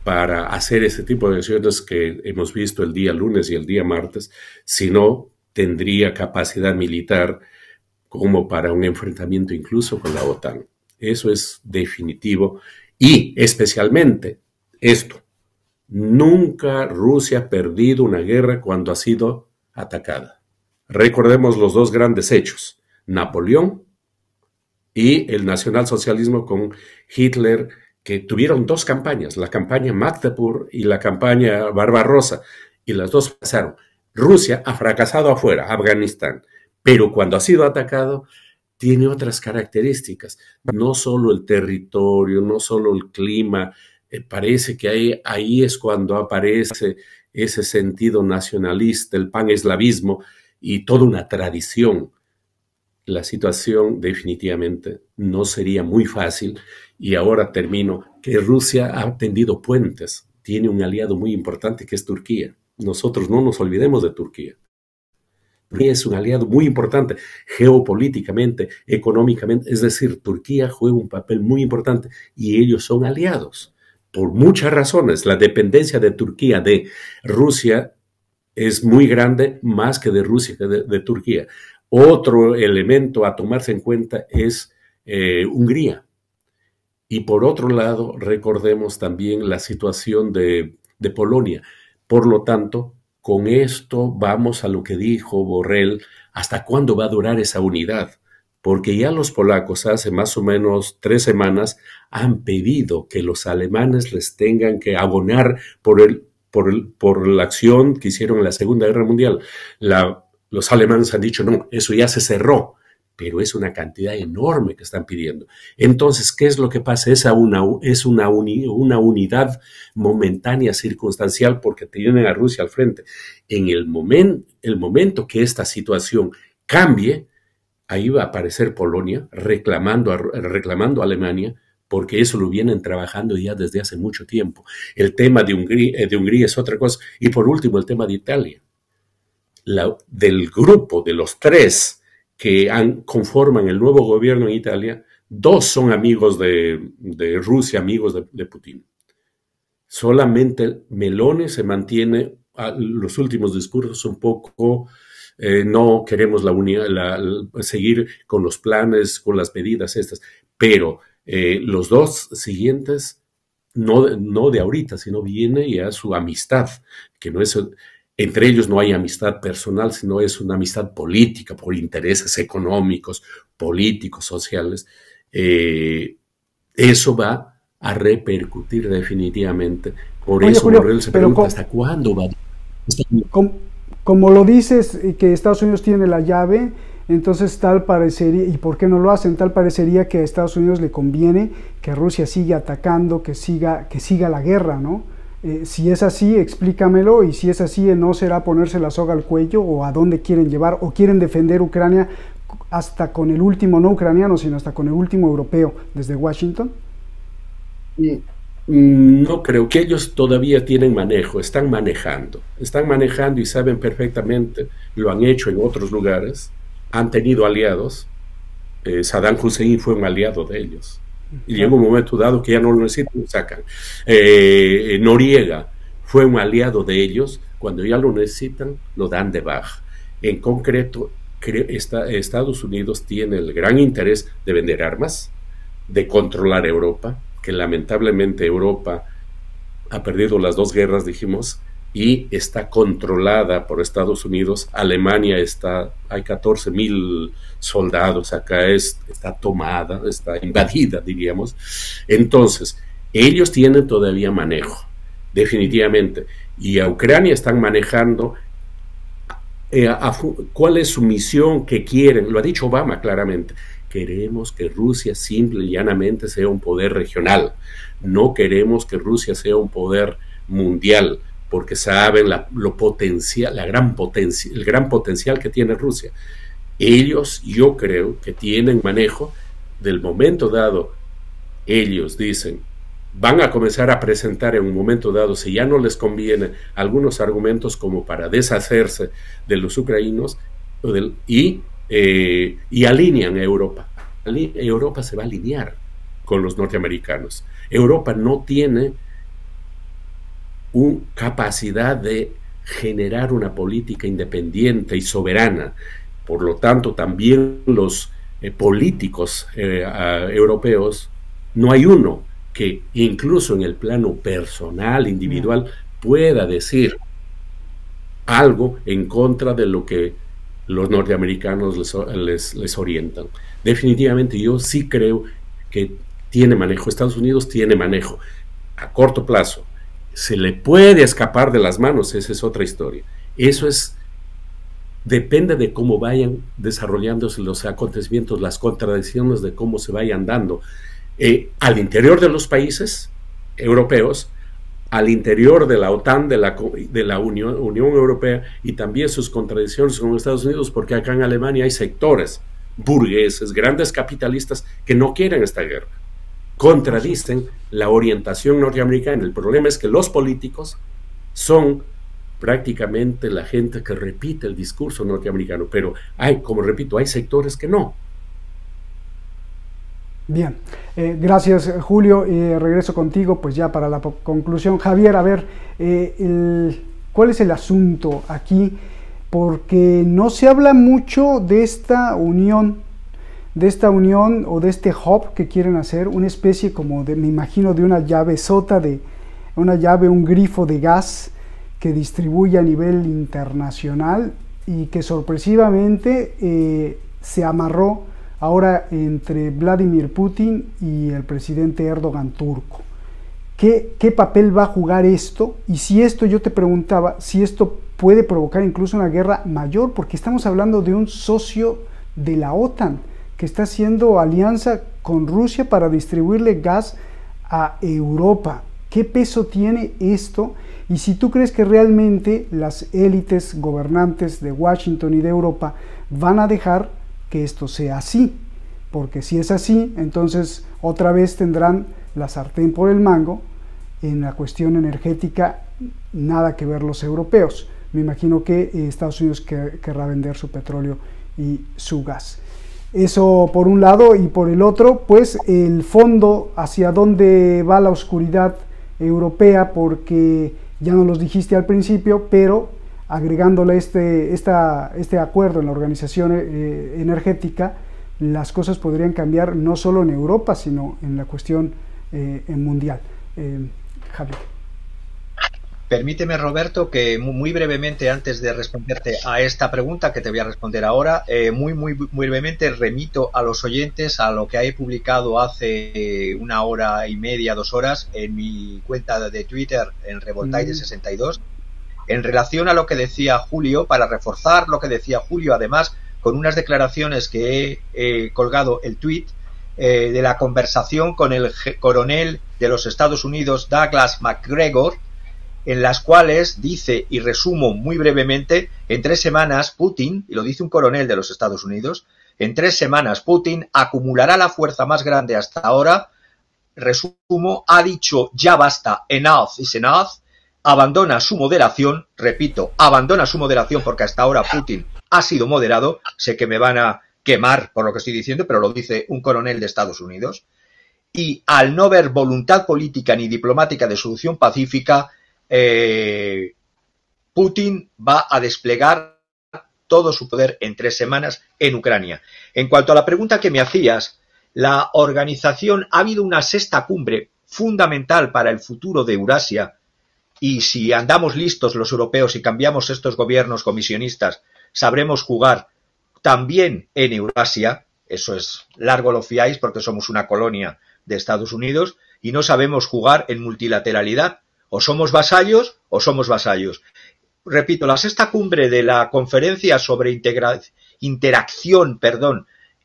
para hacer ese tipo de acciones que hemos visto el día lunes y el día martes, sino tendría capacidad militar como para un enfrentamiento incluso con la OTAN. Eso es definitivo. Y especialmente esto. Nunca Rusia ha perdido una guerra cuando ha sido atacada. Recordemos los 2 grandes hechos, Napoleón y el nacionalsocialismo con Hitler, que tuvieron 2 campañas, la campaña Magdeburg y la campaña Barbarossa, y las 2 pasaron. Rusia ha fracasado afuera, Afganistán, pero cuando ha sido atacado tiene otras características, no solo el territorio, no solo el clima. Parece que ahí es cuando aparece ese sentido nacionalista, el paneslavismo y toda una tradición. La situación definitivamente no sería muy fácil y ahora termino, que Rusia ha tendido puentes, tiene un aliado muy importante que es Turquía. Nosotros no nos olvidemos de Turquía. Turquía es un aliado muy importante geopolíticamente, económicamente, es decir, Turquía juega un papel muy importante y ellos son aliados. Por muchas razones, la dependencia de Turquía de Rusia es muy grande, más que de Rusia que de Turquía. Otro elemento a tomarse en cuenta es Hungría. Y por otro lado, recordemos también la situación de Polonia. Por lo tanto, con esto vamos a lo que dijo Borrell, ¿hasta cuándo va a durar esa unidad? Porque ya los polacos hace más o menos 3 semanas han pedido que los alemanes les tengan que abonar por la acción que hicieron en la Segunda Guerra Mundial. Los alemanes han dicho, no, eso ya se cerró, pero es una cantidad enorme que están pidiendo. Entonces, ¿qué es lo que pasa? Es una unidad momentánea, circunstancial, porque tienen a Rusia al frente. En el momento que esta situación cambie, ahí va a aparecer Polonia reclamando a Alemania, porque eso lo vienen trabajando ya desde hace mucho tiempo. El tema de Hungría es otra cosa. Y por último, el tema de Italia. Del grupo de los 3 que conforman el nuevo gobierno en Italia, 2 son amigos de Rusia, amigos de Putin. Solamente Meloni se mantiene los últimos discursos un poco... no queremos seguir con los planes, con las medidas estas, pero los 2 siguientes, no de ahorita, sino viene ya su amistad, que no es, entre ellos no hay amistad personal, sino es una amistad política, por intereses económicos, políticos, sociales. Eso va a repercutir definitivamente. Por eso Julio, Borrell se pregunta, ¿hasta cuándo va a... Como lo dices, que Estados Unidos tiene la llave, entonces tal parecería, ¿y por qué no lo hacen? Tal parecería que a Estados Unidos le conviene que Rusia siga atacando, que siga la guerra, ¿no? Si es así, explícamelo, y si es así, ¿no será ponerse la soga al cuello, o a dónde quieren llevar, o quieren defender Ucrania hasta con el último, no ucraniano, sino hasta con el último europeo desde Washington? No creo que ellos todavía tienen manejo, están manejando y saben perfectamente, lo han hecho en otros lugares, han tenido aliados. Saddam Hussein fue un aliado de ellos. Y llega un momento dado que ya no lo necesitan, lo sacan. Noriega fue un aliado de ellos, cuando ya lo necesitan, lo dan de baja. En concreto, Estados Unidos tiene el gran interés de vender armas, de controlar Europa, que lamentablemente Europa ha perdido las dos guerras, dijimos, y está controlada por Estados Unidos. Alemania hay 14,000 soldados, acá está tomada, está invadida, diríamos. Entonces, ellos tienen todavía manejo, definitivamente, y a Ucrania están manejando cuál es su misión, que quieren. Lo ha dicho Obama claramente: queremos que Rusia simple y llanamente sea un poder regional, no queremos que Rusia sea un poder mundial, porque saben el gran potencial que tiene Rusia. Ellos, yo creo que tienen manejo del momento dado. Ellos dicen, van a comenzar a presentar en un momento dado, si ya no les conviene, algunos argumentos como para deshacerse de los ucranianos, y alinean a Europa. Europa se va a alinear con los norteamericanos. Europa no tiene capacidad de generar una política independiente y soberana. Por lo tanto, también los políticos europeos, no hay uno que incluso en el plano personal, individual, pueda decir algo en contra de lo que los norteamericanos les orientan. Definitivamente yo sí creo que tiene manejo. Estados Unidos tiene manejo a corto plazo. Se le puede escapar de las manos, esa es otra historia. Eso depende de cómo vayan desarrollándose los acontecimientos, las contradicciones, de cómo se vayan dando al interior de los países europeos, al interior de la OTAN, de la Unión Europea, y también sus contradicciones con Estados Unidos, porque acá en Alemania hay sectores burgueses, grandes capitalistas, que no quieren esta guerra, contradicen la orientación norteamericana. El problema es que los políticos son prácticamente la gente que repite el discurso norteamericano, pero como repito, hay sectores que no. Bien, gracias Julio, regreso contigo pues ya para la conclusión. Javier, a ver, ¿cuál es el asunto aquí? Porque no se habla mucho de esta unión o de este hub que quieren hacer, una especie como me imagino de una llave sota, un grifo de gas que distribuye a nivel internacional y que sorpresivamente se amarró ahora entre Vladimir Putin y el presidente Erdogan turco. ¿Qué papel va a jugar esto? Y si esto, yo te preguntaba, si esto puede provocar incluso una guerra mayor, porque estamos hablando de un socio de la OTAN que está haciendo alianza con Rusia para distribuirle gas a Europa. ¿Qué peso tiene esto? Y si tú crees que realmente las élites gobernantes de Washington y de Europa van a dejar que esto sea así, porque si es así, entonces otra vez tendrán la sartén por el mango en la cuestión energética, nada que ver los europeos. Me imagino que Estados Unidos querrá vender su petróleo y su gas. Eso por un lado, y por el otro, pues el fondo, hacia dónde va la oscuridad europea, porque ya nos los dijiste al principio, pero agregándole este acuerdo en la organización energética, las cosas podrían cambiar no solo en Europa, sino en la cuestión mundial. Javier. Permíteme, Roberto, que muy brevemente, antes de responderte a esta pregunta que te voy a responder ahora, muy brevemente remito a los oyentes a lo que he publicado hace 1 hora y media, 2 horas, en mi cuenta de Twitter, en Revoltaire62, en relación a lo que decía Julio, para reforzar lo que decía Julio, además, con unas declaraciones que he colgado el tweet de la conversación con el coronel de los Estados Unidos, Douglas McGregor, en las cuales dice, y resumo muy brevemente, en 3 semanas Putin, y lo dice un coronel de los Estados Unidos, en 3 semanas Putin acumulará la fuerza más grande hasta ahora, resumo, ha dicho ya basta, enough is enough, abandona su moderación, repito, abandona su moderación porque hasta ahora Putin ha sido moderado, sé que me van a quemar por lo que estoy diciendo, pero lo dice un coronel de Estados Unidos, y al no ver voluntad política ni diplomática de solución pacífica, Putin va a desplegar todo su poder en 3 semanas en Ucrania. En cuanto a la pregunta que me hacías, la organización, ha habido una 6ª cumbre fundamental para el futuro de Eurasia, y si andamos listos los europeos y cambiamos estos gobiernos comisionistas, sabremos jugar también en Eurasia, eso es largo lo fiáis porque somos una colonia de Estados Unidos, y no sabemos jugar en multilateralidad. O somos vasallos o somos vasallos. Repito, la 6ª cumbre de la Conferencia sobre Interacción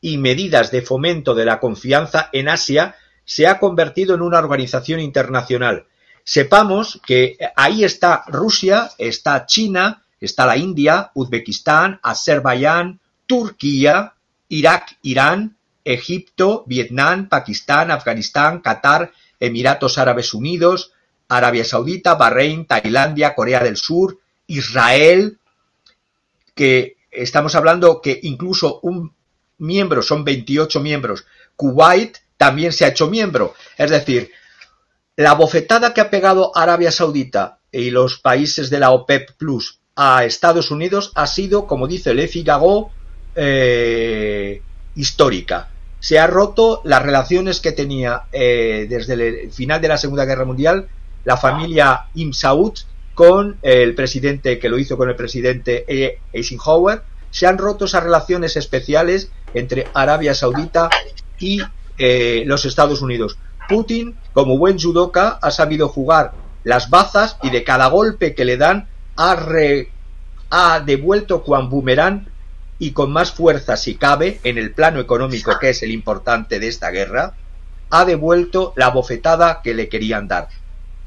y Medidas de Fomento de la Confianza en Asia se ha convertido en una organización internacional. Sepamos que ahí está Rusia, está China, está la India, Uzbekistán, Azerbaiyán, Turquía, Irak, Irán, Egipto, Vietnam, Pakistán, Afganistán, Qatar, Emiratos Árabes Unidos, Arabia Saudita, Bahrein, Tailandia, Corea del Sur, Israel, que estamos hablando que incluso un miembro, son 28 miembros, Kuwait también se ha hecho miembro. Es decir, la bofetada que ha pegado Arabia Saudita y los países de la OPEP Plus a Estados Unidos ha sido, como dice Le Figaro, histórica. Se ha roto las relaciones que tenía desde el final de la Segunda Guerra Mundial la familia Ibn Saud con el presidente, que lo hizo con el presidente Eisenhower. Se han roto esas relaciones especiales entre Arabia Saudita y los Estados Unidos. Putin, como buen judoka, ha sabido jugar las bazas y de cada golpe que le dan ha devuelto cuan boomerang y con más fuerza si cabe en el plano económico, que es el importante de esta guerra, ha devuelto la bofetada que le querían dar.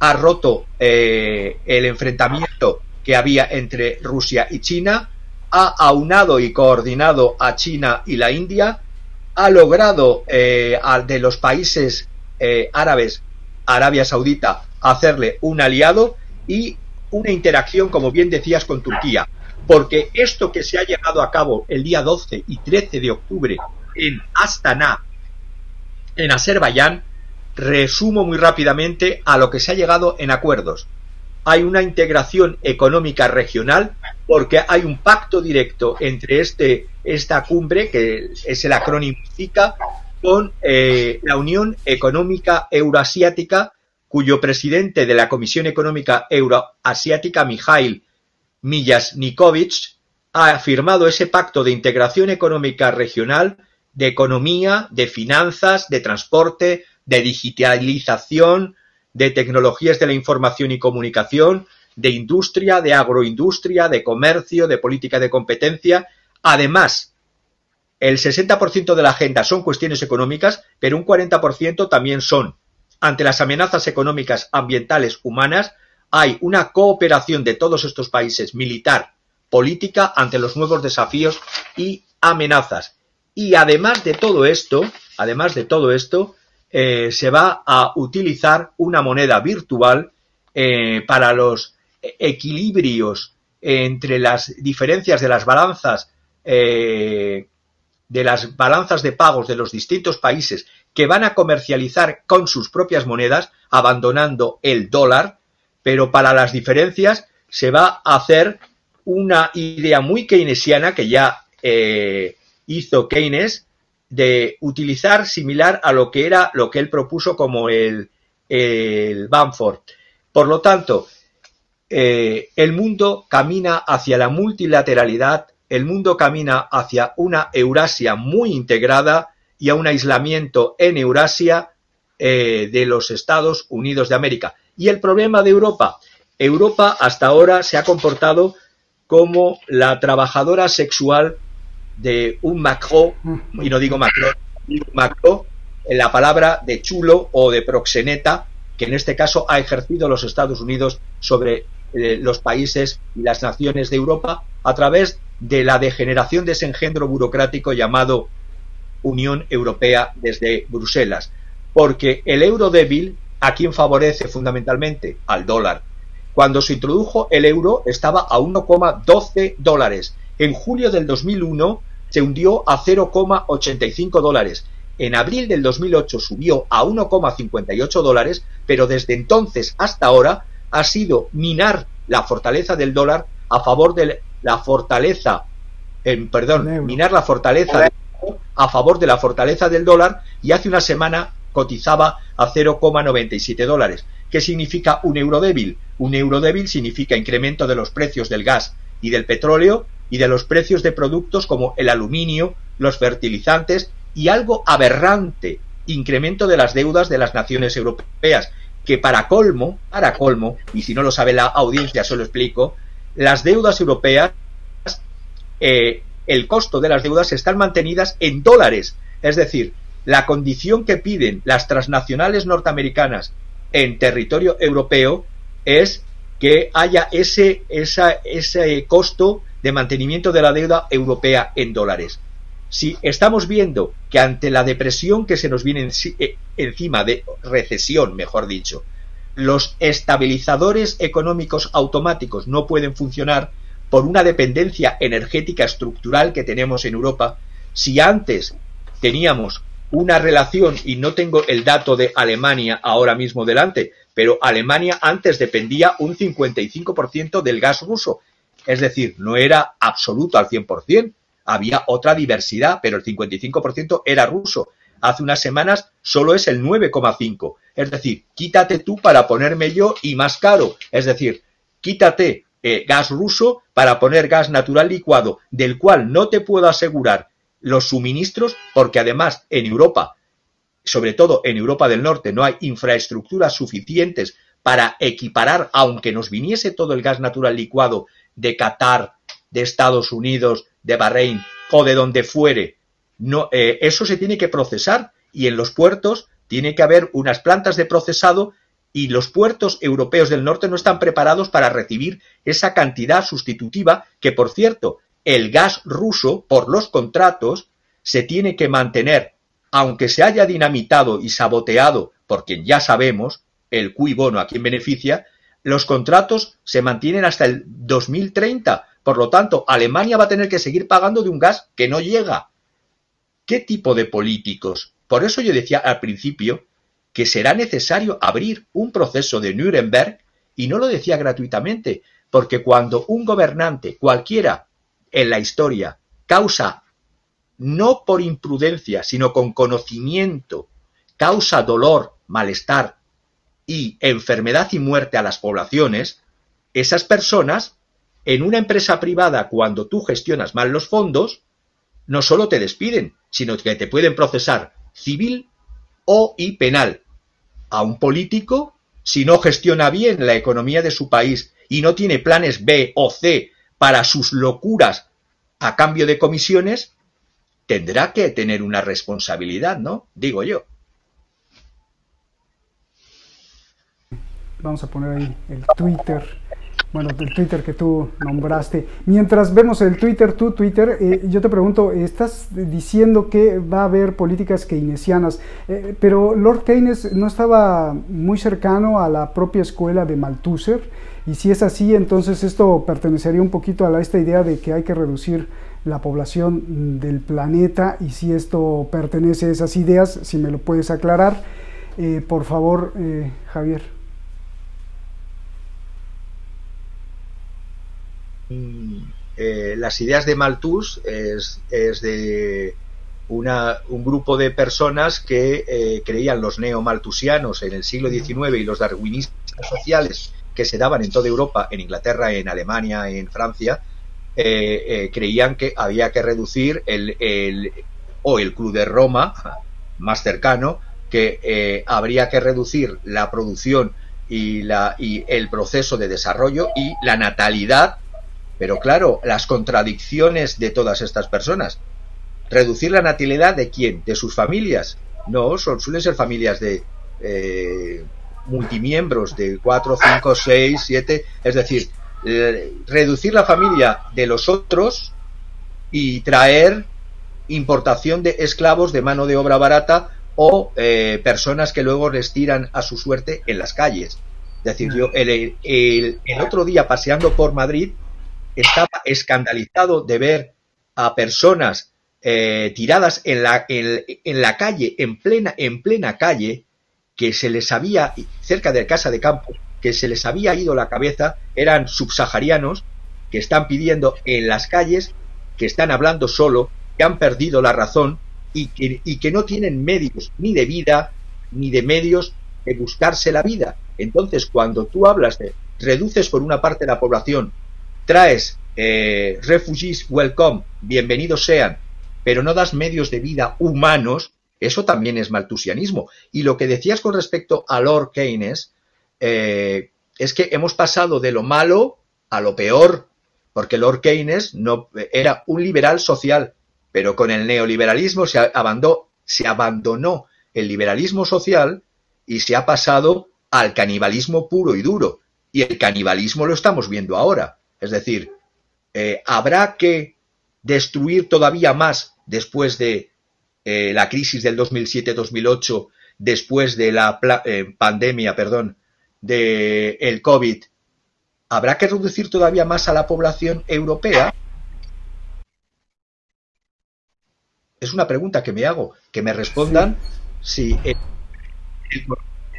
Ha roto el enfrentamiento que había entre Rusia y China, ha aunado y coordinado a China y la India, ha logrado de los países árabes, Arabia Saudita, hacerle un aliado y una interacción, como bien decías, con Turquía. Porque esto que se ha llevado a cabo el día 12 y 13 de octubre en Astana, en Azerbaiyán, resumo muy rápidamente a lo que se ha llegado en acuerdos. Hay una integración económica regional porque hay un pacto directo entre esta cumbre, que es el acrónimo SICA, con la Unión Económica Euroasiática, cuyo presidente de la Comisión Económica Euroasiática, Mikhail Miyashnikovich, ha firmado ese pacto de integración económica regional, de economía, de finanzas, de transporte, de digitalización, de tecnologías de la información y comunicación, de industria, de agroindustria, de comercio, de política de competencia. Además, el 60% de la agenda son cuestiones económicas, pero un 40% también son, ante las amenazas económicas, ambientales, humanas, hay una cooperación de todos estos países militar, política, ante los nuevos desafíos y amenazas. Y además de todo esto, se va a utilizar una moneda virtual para los equilibrios entre las diferencias de las balanzas de pagos de los distintos países que van a comercializar con sus propias monedas, abandonando el dólar, pero para las diferencias se va a hacer una idea muy keynesiana que ya hizo Keynes, de utilizar similar a lo que él propuso como el Bamford. Por lo tanto, el mundo camina hacia la multilateralidad, el mundo camina hacia una Eurasia muy integrada y a un aislamiento en Eurasia de los Estados Unidos de América. Y el problema de Europa. Europa hasta ahora se ha comportado como la trabajadora sexual de un Macron, y no digo Macron, Macron, en la palabra de chulo o de proxeneta, que en este caso ha ejercido los Estados Unidos sobre los países y las naciones de Europa a través de la degeneración de ese engendro burocrático llamado Unión Europea desde Bruselas. Porque el euro débil, ¿a quién favorece fundamentalmente? Al dólar. Cuando se introdujo el euro estaba a 1,12 dólares. En julio del 2001 se hundió a 0,85 dólares. En abril del 2008 subió a 1,58 dólares, pero desde entonces hasta ahora ha sido minar la fortaleza del dólar a favor de la fortaleza, minar la fortaleza a favor de la fortaleza del dólar, y hace una semana cotizaba a 0,97 dólares. ¿Qué significa un euro débil? Un euro débil significa incremento de los precios del gas y del petróleo y de los precios de productos como el aluminio, los fertilizantes y algo aberrante, incremento de las deudas de las naciones europeas, que para colmo, y si no lo sabe la audiencia se lo explico, las deudas europeas, el costo de las deudas están mantenidas en dólares, es decir, la condición que piden las transnacionales norteamericanas en territorio europeo es que haya ese costo de mantenimiento de la deuda europea en dólares. Si estamos viendo que ante la depresión que se nos viene encima, de recesión, mejor dicho, los estabilizadores económicos automáticos no pueden funcionar por una dependencia energética estructural que tenemos en Europa, si antes teníamos una relación, y no tengo el dato de Alemania ahora mismo delante, pero Alemania antes dependía un 55% del gas ruso, es decir, no era absoluto al 100%, había otra diversidad, pero el 55% era ruso. Hace unas semanas solo es el 9,5%, es decir, quítate tú para ponerme yo y más caro, es decir, quítate gas ruso para poner gas natural licuado, del cual no te puedo asegurar los suministros, porque además en Europa, sobre todo en Europa del Norte, no hay infraestructuras suficientes para equiparar, aunque nos viniese todo el gas natural licuado de Qatar, de Estados Unidos, de Bahrein o de donde fuere. No, eso se tiene que procesar, y en los puertos tiene que haber unas plantas de procesado, y los puertos europeos del norte no están preparados para recibir esa cantidad sustitutiva que, por cierto, el gas ruso, por los contratos, se tiene que mantener, aunque se haya dinamitado y saboteado, porque ya sabemos el cui bono a quién beneficia, los contratos se mantienen hasta el 2030. Por lo tanto, Alemania va a tener que seguir pagando de un gas que no llega. ¿Qué tipo de políticos? Por eso yo decía al principio que será necesario abrir un proceso de Nuremberg, y no lo decía gratuitamente, porque cuando un gobernante, cualquiera en la historia, causa, no por imprudencia, sino con conocimiento, causa dolor, malestar y enfermedad y muerte a las poblaciones, esas personas, en una empresa privada, cuando tú gestionas mal los fondos, no solo te despiden, sino que te pueden procesar civil y penal. A un político, si no gestiona bien la economía de su país y no tiene planes B o C para sus locuras a cambio de comisiones, tendrá que tener una responsabilidad, ¿no? Digo yo. Vamos a poner ahí el Twitter. Bueno, el Twitter que tú nombraste. Mientras vemos el Twitter, yo te pregunto, estás diciendo que va a haber políticas keynesianas, pero Lord Keynes no estaba muy cercano a la propia escuela de Malthusser, y si es así, entonces esto pertenecería un poquito a esta idea de que hay que reducir la población del planeta, y si esto pertenece a esas ideas, si me lo puedes aclarar, por favor, Javier. Las ideas de Malthus es de un grupo de personas que creían, los neomalthusianos en el siglo XIX, y los darwinistas sociales que se daban en toda Europa, en Inglaterra, en Alemania, en Francia, creían que había que reducir el Club de Roma más cercano, que habría que reducir la producción y el proceso de desarrollo y la natalidad. Pero claro, las contradicciones de todas estas personas. ¿Reducir la natalidad de quién? ¿De sus familias? No, suelen ser familias de multimiembros de 4, 5, 6, 7, es decir, reducir la familia de los otros y traer importación de esclavos de mano de obra barata o personas que luego les tiran a su suerte en las calles. Es decir, yo el otro día paseando por Madrid estaba escandalizado de ver a personas tiradas en la calle, en plena calle, que se les había, cerca de casa de campo, que se les había ido la cabeza. Eran subsaharianos que están pidiendo en las calles, que están hablando solo, que han perdido la razón y que no tienen medios ni de vida ni de medios de buscarse la vida. Entonces, cuando tú hablas de reduces por una parte la población, traes refugees welcome, bienvenidos sean, pero no das medios de vida humanos, eso también es maltusianismo. Y lo que decías con respecto a Lord Keynes, es que hemos pasado de lo malo a lo peor, porque Lord Keynes no era un liberal social, pero con el neoliberalismo se abandonó el liberalismo social y se ha pasado al canibalismo puro y duro. Y el canibalismo lo estamos viendo ahora. Es decir, habrá que destruir todavía más después de la crisis del 2007-2008, después de la pandemia, del COVID. ¿Habrá que reducir todavía más a la población europea? Es una pregunta que me hago, que me respondan si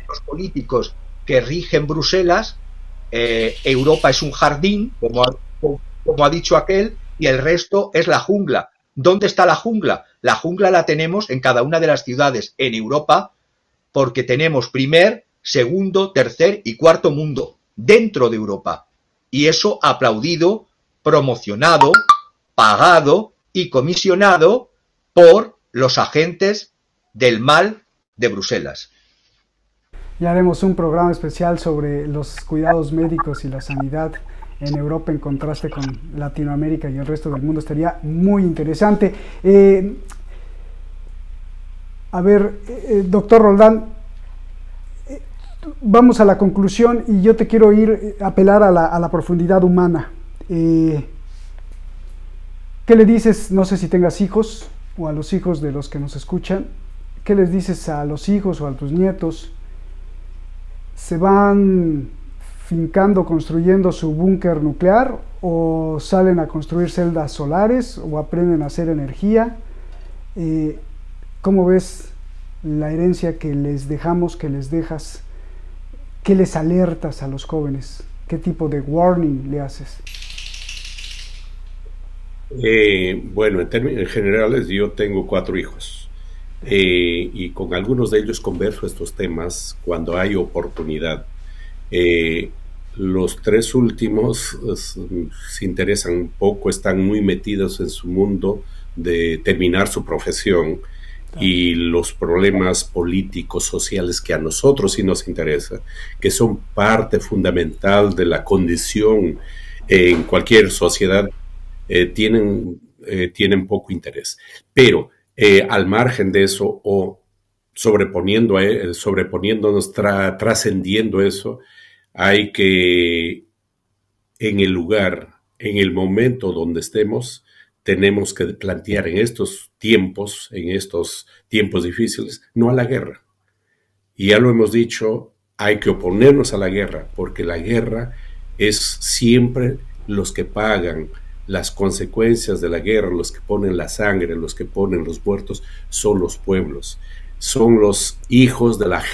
los políticos que rigen Bruselas, Europa es un jardín, como ha dicho aquel, y el resto es la jungla. ¿Dónde está la jungla? La jungla la tenemos en cada una de las ciudades en Europa, porque tenemos primer, segundo, tercer y cuarto mundo dentro de Europa. Y eso aplaudido, promocionado, pagado y comisionado por los agentes del mal de Bruselas. Ya haremos un programa especial sobre los cuidados médicos y la sanidad en Europa en contraste con Latinoamérica y el resto del mundo. Estaría muy interesante. Doctor Roldán, vamos a la conclusión y yo te quiero apelar a la profundidad humana. ¿Qué le dices, no sé si tengas hijos o a los hijos de los que nos escuchan, qué les dices a los hijos o a tus nietos? ¿Se van fincando, construyendo su búnker nuclear o salen a construir celdas solares o aprenden a hacer energía? ¿Cómo ves la herencia que les dejamos, que les dejas? ¿Qué les alertas a los jóvenes? ¿Qué tipo de warning le haces? Bueno, en términos generales, yo tengo 4 hijos y con algunos de ellos converso estos temas cuando hay oportunidad. Los 3 últimos se interesan un poco, están muy metidos en su mundo de terminar su profesión y los problemas políticos, sociales que a nosotros sí nos interesa, que son parte fundamental de la condición en cualquier sociedad, tienen poco interés. Pero al margen de eso, o sobreponiéndonos, trascendiendo eso, hay que, en el momento donde estemos, tenemos que plantear en estos tiempos difíciles, no a la guerra. Y ya lo hemos dicho, hay que oponernos a la guerra, porque la guerra es siempre los que pagan las consecuencias de la guerra, los que ponen la sangre, los que ponen los muertos, son los pueblos. Son los hijos de las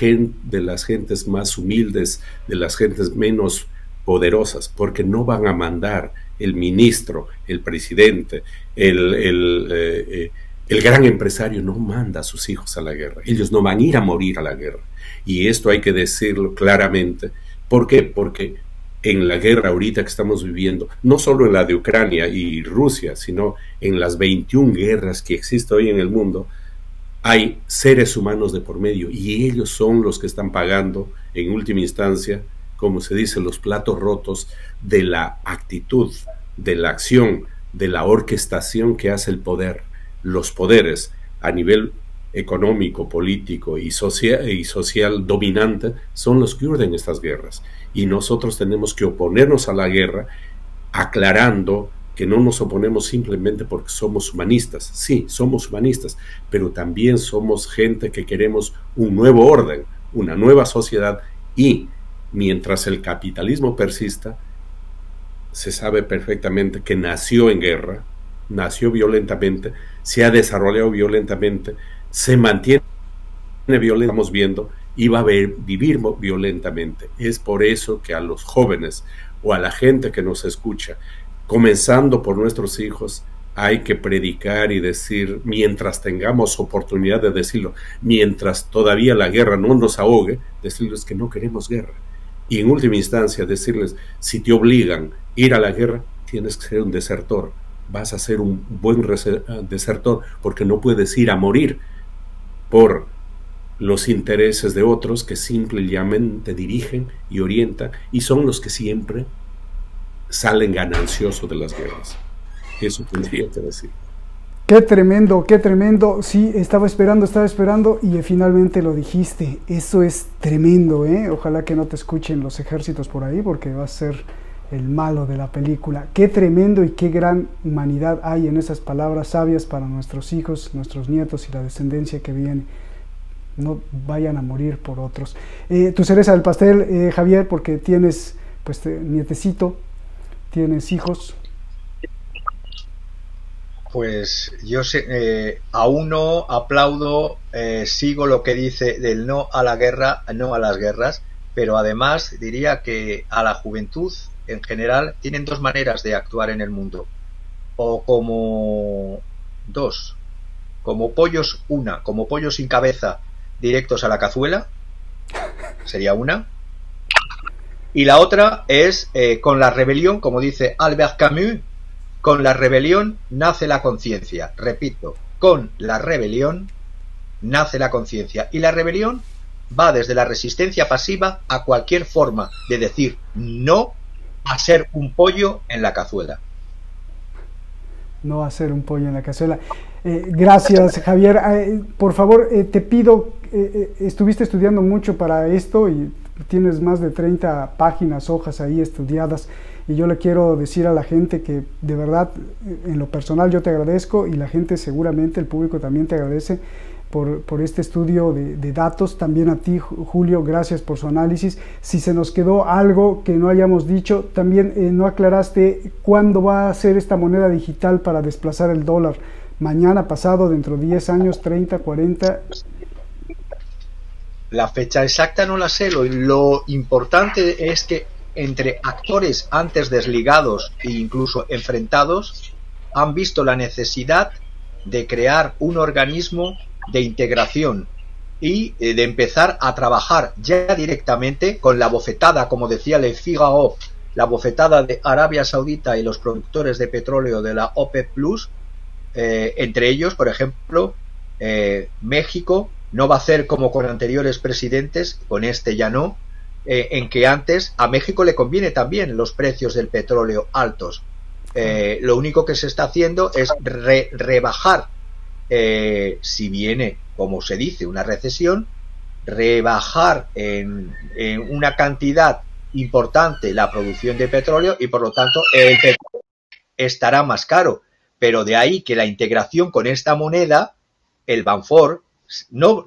gentes más humildes, de las gentes menos poderosas, porque no van a mandar el ministro, el presidente, el gran empresario no manda a sus hijos a la guerra. Ellos no van a ir a morir a la guerra. Y esto hay que decirlo claramente. ¿Por qué? Porque en la guerra ahorita que estamos viviendo, no solo en la de Ucrania y Rusia, sino en las 21 guerras que existen hoy en el mundo, hay seres humanos de por medio y ellos son los que están pagando en última instancia, como se dice, los platos rotos de la actitud, de la acción, de la orquestación que hace el poder, los poderes a nivel económico, político y social dominante son los que urden estas guerras. Y nosotros tenemos que oponernos a la guerra, aclarando que no nos oponemos simplemente porque somos humanistas. Sí, somos humanistas, pero también somos gente que queremos un nuevo orden, una nueva sociedad, y mientras el capitalismo persista, se sabe perfectamente que nació en guerra, nació violentamente, se ha desarrollado violentamente, se mantiene violentamente, estamos viendo, y va a vivir violentamente. Es por eso que a los jóvenes o a la gente que nos escucha, comenzando por nuestros hijos, hay que predicar y decir, mientras tengamos oportunidad de decirlo, mientras todavía la guerra no nos ahogue, decirles que no queremos guerra. Y en última instancia decirles, si te obligan a ir a la guerra, tienes que ser un desertor. Vas a ser un buen desertor porque no puedes ir a morir por los intereses de otros que simplemente dirigen y orientan, y son los que siempre salen gananciosos de las guerras. Eso tendría que decir. Qué tremendo, qué tremendo. Sí, estaba esperando y finalmente lo dijiste. Eso es tremendo, ¿eh? Ojalá que no te escuchen los ejércitos por ahí, porque va a ser el malo de la película. Qué tremendo y qué gran humanidad hay en esas palabras sabias para nuestros hijos, nuestros nietos y la descendencia que viene. No vayan a morir por otros. Tu cereza del pastel, Javier, porque tienes pues nietecito, tienes hijos. Pues yo aún no aplaudo, sigo lo que dice del no a la guerra, no a las guerras, pero además diría que a la juventud en general tienen dos maneras de actuar en el mundo, o como pollos, como pollos sin cabeza directos a la cazuela, sería una, y la otra es con la rebelión, como dice Albert Camus, con la rebelión nace la conciencia. Repito, con la rebelión nace la conciencia. Y la rebelión va desde la resistencia pasiva a cualquier forma de decir no a ser un pollo en la cazuela. No a ser un pollo en la cazuela. Gracias, Javier. Por favor, te pido, estuviste estudiando mucho para esto y tienes más de 30 páginas, hojas ahí estudiadas. Y yo le quiero decir a la gente que de verdad, en lo personal yo te agradezco, y la gente seguramente, el público también te agradece por este estudio de datos. También a ti, Julio, gracias por su análisis. Si se nos quedó algo que no hayamos dicho, también no aclaraste cuándo va a ser esta moneda digital para desplazar el dólar. Mañana, pasado, dentro de 10 años, 30, 40... La fecha exacta no la sé. Lo importante es que entre actores antes desligados e incluso enfrentados han visto la necesidad de crear un organismo de integración y de empezar a trabajar ya directamente con la bofetada, como decía Le Figaro, la bofetada de Arabia Saudita y los productores de petróleo de la OPEP Plus, entre ellos, por ejemplo, México no va a hacer como con anteriores presidentes, con este ya no, en que antes a México le conviene también los precios del petróleo altos. Lo único que se está haciendo es rebajar, si viene, como se dice, una recesión, rebajar en una cantidad importante la producción de petróleo, y por lo tanto el petróleo estará más caro. Pero de ahí que la integración con esta moneda, el Banfor, no,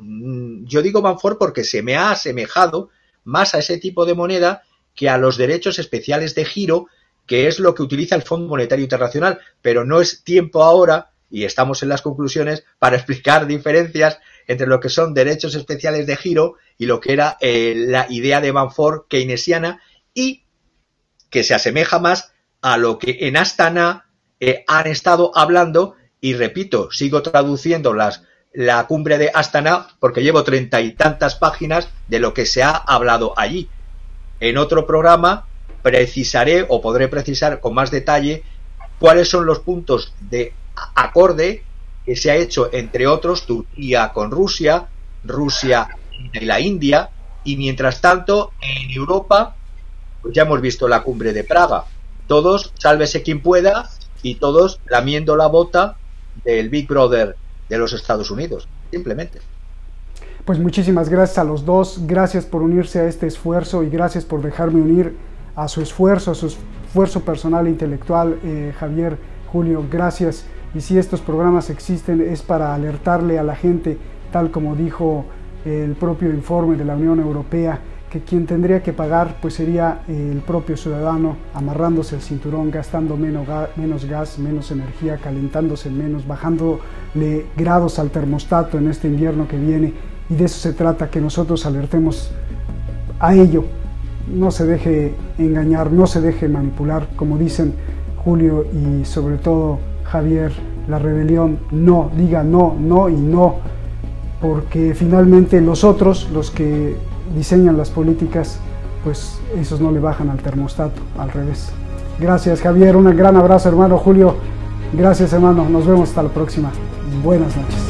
yo digo Banfor porque se me ha asemejado más a ese tipo de moneda que a los derechos especiales de giro, que es lo que utiliza el Fondo Monetario Internacional, pero no es tiempo ahora, y estamos en las conclusiones, para explicar diferencias entre lo que son derechos especiales de giro y lo que era la idea de Banfor keynesiana, y que se asemeja más a lo que en Astana han estado hablando. Y repito, sigo traduciendo la cumbre de Astana porque llevo 30 y tantas páginas de lo que se ha hablado allí. En otro programa precisaré, o podré precisar con más detalle, cuáles son los puntos de acorde que se ha hecho, entre otros, Turquía con Rusia, Rusia y la India, y mientras tanto en Europa pues ya hemos visto la cumbre de Praga. Todos, sálvese quien pueda, y todos lamiendo la bota del Big Brother de los Estados Unidos. simplemente. Pues muchísimas gracias a los dos, gracias por unirse a este esfuerzo y gracias por dejarme unir a su esfuerzo personal e intelectual, Javier, Julio, gracias. Y si estos programas existen es para alertarle a la gente, tal como dijo el propio informe de la Unión Europea, que quien tendría que pagar pues sería el propio ciudadano, amarrándose el cinturón, gastando menos gas, menos energía, calentándose menos, bajándole grados al termostato en este invierno que viene. Y de eso se trata, que nosotros alertemos a ello. No se deje engañar, no se deje manipular, como dicen Julio y sobre todo Javier, la rebelión no, diga no, no y no, porque finalmente los otros, los que diseñan las políticas, pues esos no le bajan al termostato, al revés. Gracias, Javier, un gran abrazo, hermano. Julio, gracias, hermano, nos vemos hasta la próxima. Buenas noches.